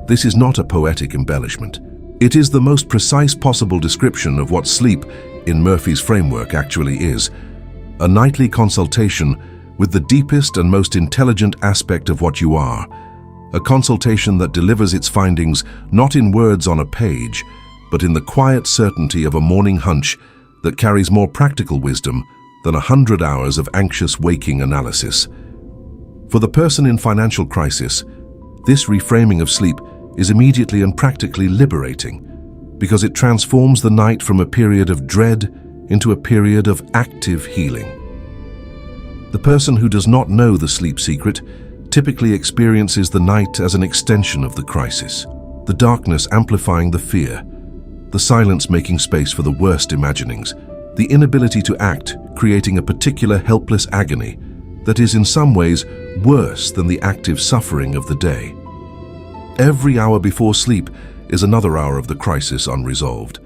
This is not a poetic embellishment. It is the most precise possible description of what sleep, in Murphy's framework, actually is: a nightly consultation with the deepest and most intelligent aspect of what you are, a consultation that delivers its findings not in words on a page, but in the quiet certainty of a morning hunch that carries more practical wisdom than 100 hours of anxious waking analysis. For the person in financial crisis, this reframing of sleep is immediately and practically liberating, because it transforms the night from a period of dread into a period of active healing. The person who does not know the sleep secret typically experiences the night as an extension of the crisis, the darkness amplifying the fear, the silence making space for the worst imaginings, the inability to act creating a particular helpless agony that is in some ways worse than the active suffering of the day. Every hour before sleep is another hour of the crisis unresolved.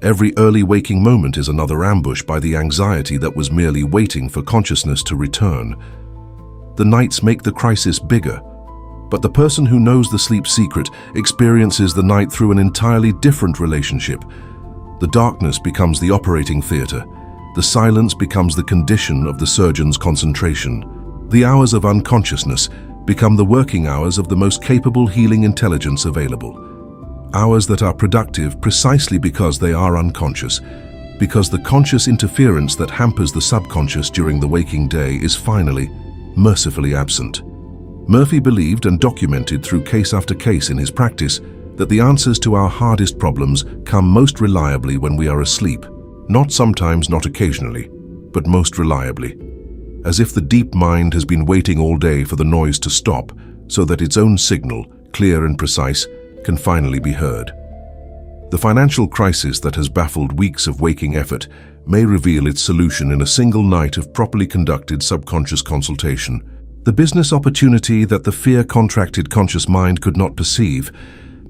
Every early waking moment is another ambush by the anxiety that was merely waiting for consciousness to return. The nights make the crisis bigger, but the person who knows the sleep secret experiences the night through an entirely different relationship. The darkness becomes the operating theater. The silence becomes the condition of the surgeon's concentration. The hours of unconsciousness become the working hours of the most capable healing intelligence available. Hours that are productive precisely because they are unconscious, because the conscious interference that hampers the subconscious during the waking day is finally, mercifully absent. Murphy believed and documented through case after case in his practice that the answers to our hardest problems come most reliably when we are asleep. Not sometimes, not occasionally, but most reliably. As if the deep mind has been waiting all day for the noise to stop so that its own signal, clear and precise, can finally be heard. The financial crisis that has baffled weeks of waking effort may reveal its solution in a single night of properly conducted subconscious consultation. The business opportunity that the fear-contracted conscious mind could not perceive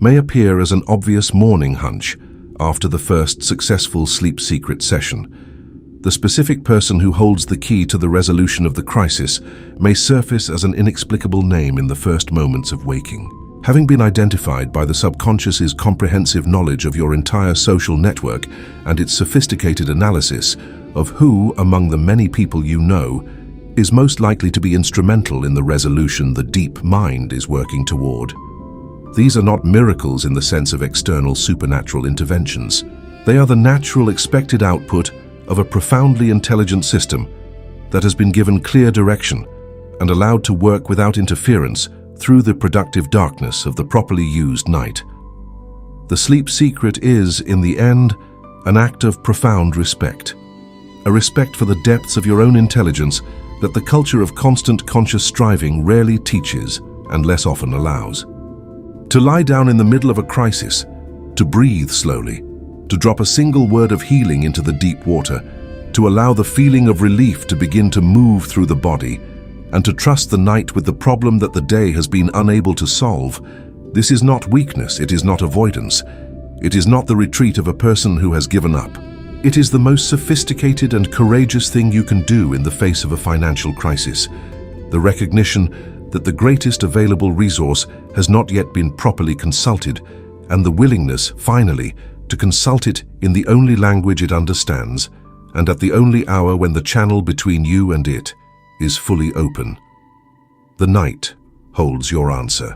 may appear as an obvious morning hunch after the first successful sleep secret session. The specific person who holds the key to the resolution of the crisis may surface as an inexplicable name in the first moments of waking. Having been identified by the subconscious's comprehensive knowledge of your entire social network and its sophisticated analysis of who, among the many people you know, is most likely to be instrumental in the resolution the deep mind is working toward. These are not miracles in the sense of external supernatural interventions. They are the natural expected output of a profoundly intelligent system that has been given clear direction and allowed to work without interference through the productive darkness of the properly used night. The sleep secret is, in the end, an act of profound respect. A respect for the depths of your own intelligence that the culture of constant conscious striving rarely teaches and less often allows. To lie down in the middle of a crisis, to breathe slowly, to drop a single word of healing into the deep water, to allow the feeling of relief to begin to move through the body, and to trust the night with the problem that the day has been unable to solve. This is not weakness, it is not avoidance. It is not the retreat of a person who has given up. It is the most sophisticated and courageous thing you can do in the face of a financial crisis. The recognition that the greatest available resource has not yet been properly consulted, and the willingness, finally, to consult it in the only language it understands, and at the only hour when the channel between you and it is fully open. The night holds your answer.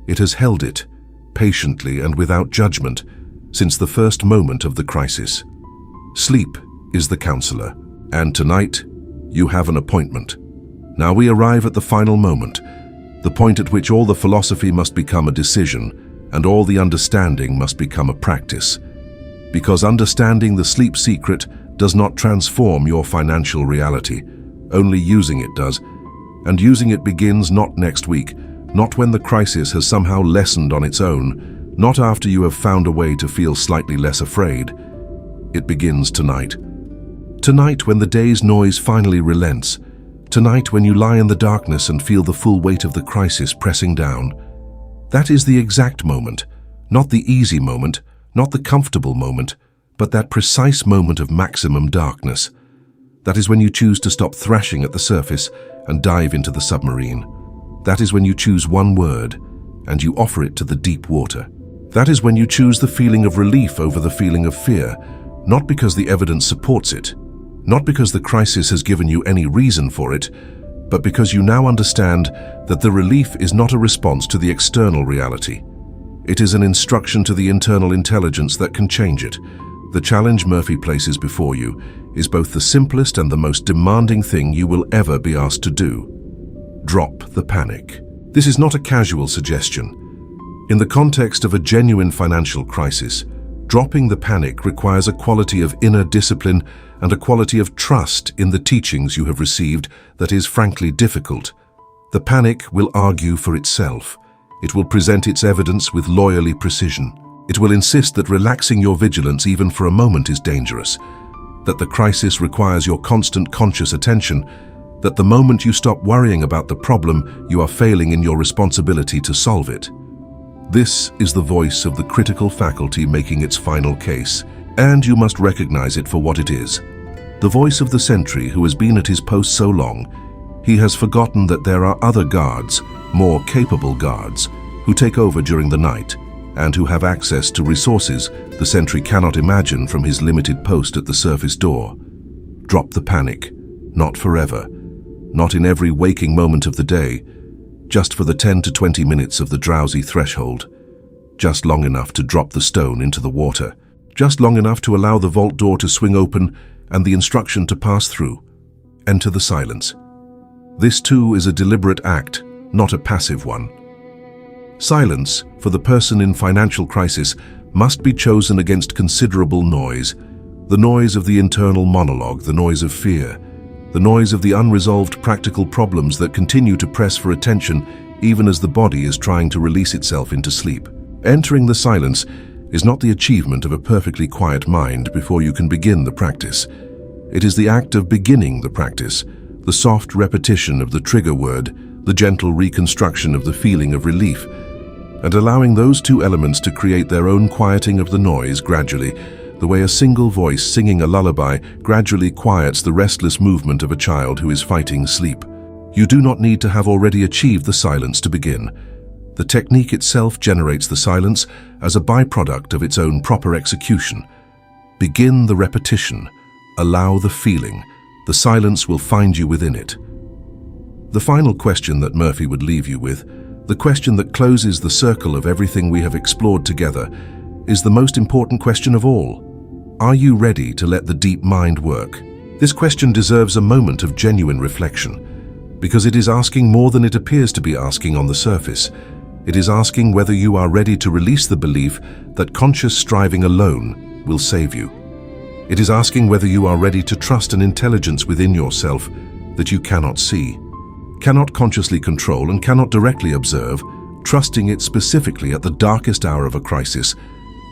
It has held it, patiently and without judgment, since the first moment of the crisis. Sleep is the counselor, and tonight you have an appointment. Now we arrive at the final moment, the point at which all the philosophy must become a decision, and all the understanding must become a practice. Because understanding the sleep secret does not transform your financial reality. Only using it does, and using it begins not next week, not when the crisis has somehow lessened on its own, not after you have found a way to feel slightly less afraid. It begins tonight. Tonight when the day's noise finally relents. Tonight when you lie in the darkness and feel the full weight of the crisis pressing down. That is the exact moment, not the easy moment, not the comfortable moment, but that precise moment of maximum darkness. That is when you choose to stop thrashing at the surface and dive into the submarine. That is when you choose one word and you offer it to the deep water. That is when you choose the feeling of relief over the feeling of fear, not because the evidence supports it, not because the crisis has given you any reason for it, but because you now understand that the relief is not a response to the external reality. It is an instruction to the internal intelligence that can change it. The challenge Murphy places before you is both the simplest and the most demanding thing you will ever be asked to do. Drop the panic. This is not a casual suggestion. In the context of a genuine financial crisis, dropping the panic requires a quality of inner discipline and a quality of trust in the teachings you have received that is frankly difficult. The panic will argue for itself. It will present its evidence with lawyerly precision. It will insist that relaxing your vigilance even for a moment is dangerous, that the crisis requires your constant conscious attention, that the moment you stop worrying about the problem, you are failing in your responsibility to solve it. This is the voice of the critical faculty making its final case, and you must recognize it for what it is. The voice of the sentry who has been at his post so long, he has forgotten that there are other guards, more capable guards, who take over during the night, and who have access to resources the sentry cannot imagine from his limited post at the surface door. Drop the panic, not forever, not in every waking moment of the day, just for the 10 to 20 minutes of the drowsy threshold, just long enough to drop the stone into the water, just long enough to allow the vault door to swing open and the instruction to pass through. Enter the silence. This too is a deliberate act, not a passive one. Silence, for the person in financial crisis, must be chosen against considerable noise. The noise of the internal monologue, the noise of fear, the noise of the unresolved practical problems that continue to press for attention even as the body is trying to release itself into sleep. Entering the silence is not the achievement of a perfectly quiet mind before you can begin the practice. It is the act of beginning the practice, the soft repetition of the trigger word, the gentle reconstruction of the feeling of relief, and allowing those two elements to create their own quieting of the noise gradually, the way a single voice singing a lullaby gradually quiets the restless movement of a child who is fighting sleep. You do not need to have already achieved the silence to begin. The technique itself generates the silence as a byproduct of its own proper execution. Begin the repetition. Allow the feeling. The silence will find you within it. The final question that Murphy would leave you with, the question that closes the circle of everything we have explored together, is the most important question of all. Are you ready to let the deep mind work? This question deserves a moment of genuine reflection, because it is asking more than it appears to be asking on the surface. It is asking whether you are ready to release the belief that conscious striving alone will save you. It is asking whether you are ready to trust an intelligence within yourself that you cannot see, cannot consciously control, and cannot directly observe, trusting it specifically at the darkest hour of a crisis,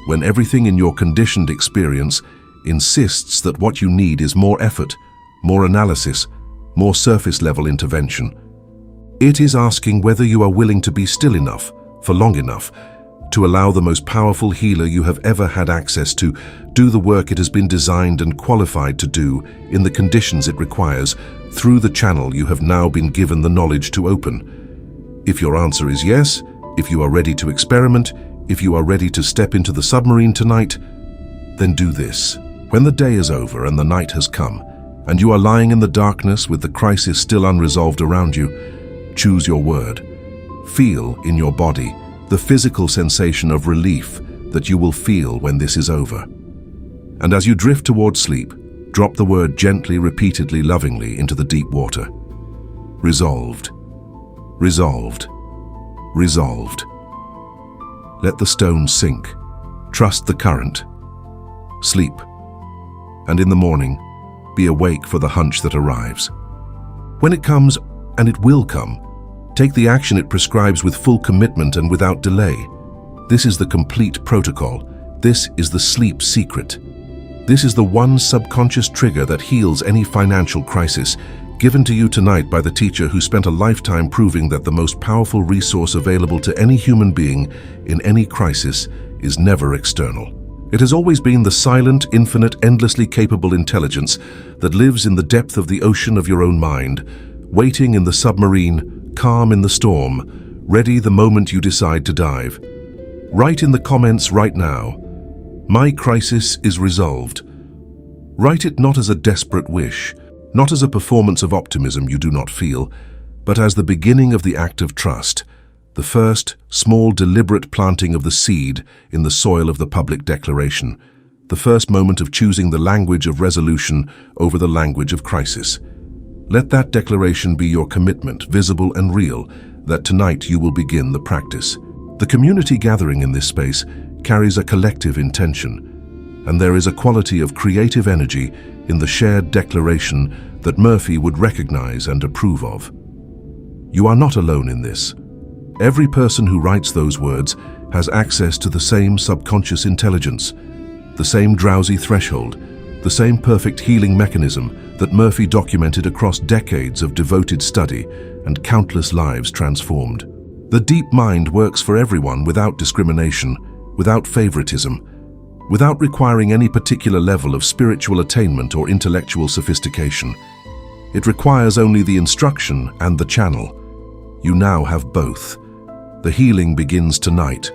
when everything in your conditioned experience insists that what you need is more effort, more analysis, more surface-level intervention. It is asking whether you are willing to be still enough, for long enough, to allow the most powerful healer you have ever had access to do the work it has been designed and qualified to do in the conditions it requires through the channel you have now been given the knowledge to open. If your answer is yes, if you are ready to experiment, if you are ready to step into the submarine tonight, then do this. When the day is over and the night has come, and you are lying in the darkness with the crisis still unresolved around you, choose your word. Feel in your body the physical sensation of relief that you will feel when this is over. And as you drift towards sleep, drop the word gently, repeatedly, lovingly into the deep water. Resolved. Resolved. Resolved. Let the stone sink. Trust the current. Sleep. And in the morning, be awake for the hunch that arrives. When it comes, and it will come, take the action it prescribes with full commitment and without delay. This is the complete protocol. This is the sleep secret. This is the one subconscious trigger that heals any financial crisis, given to you tonight by the teacher who spent a lifetime proving that the most powerful resource available to any human being in any crisis is never external. It has always been the silent, infinite, endlessly capable intelligence that lives in the depth of the ocean of your own mind, waiting in the submarine, calm in the storm, ready the moment you decide to dive. Write in the comments right now, "My crisis is resolved." Write it not as a desperate wish, not as a performance of optimism you do not feel, but as the beginning of the act of trust, the first, small, deliberate planting of the seed in the soil of the public declaration, the first moment of choosing the language of resolution over the language of crisis. Let that declaration be your commitment, visible and real, that tonight you will begin the practice. The community gathering in this space carries a collective intention, and there is a quality of creative energy in the shared declaration that Murphy would recognize and approve of. You are not alone in this. Every person who writes those words has access to the same subconscious intelligence, the same drowsy threshold, the same perfect healing mechanism that Murphy documented across decades of devoted study and countless lives transformed. The deep mind works for everyone without discrimination, without favoritism, without requiring any particular level of spiritual attainment or intellectual sophistication. It requires only the instruction and the channel. You now have both. The healing begins tonight,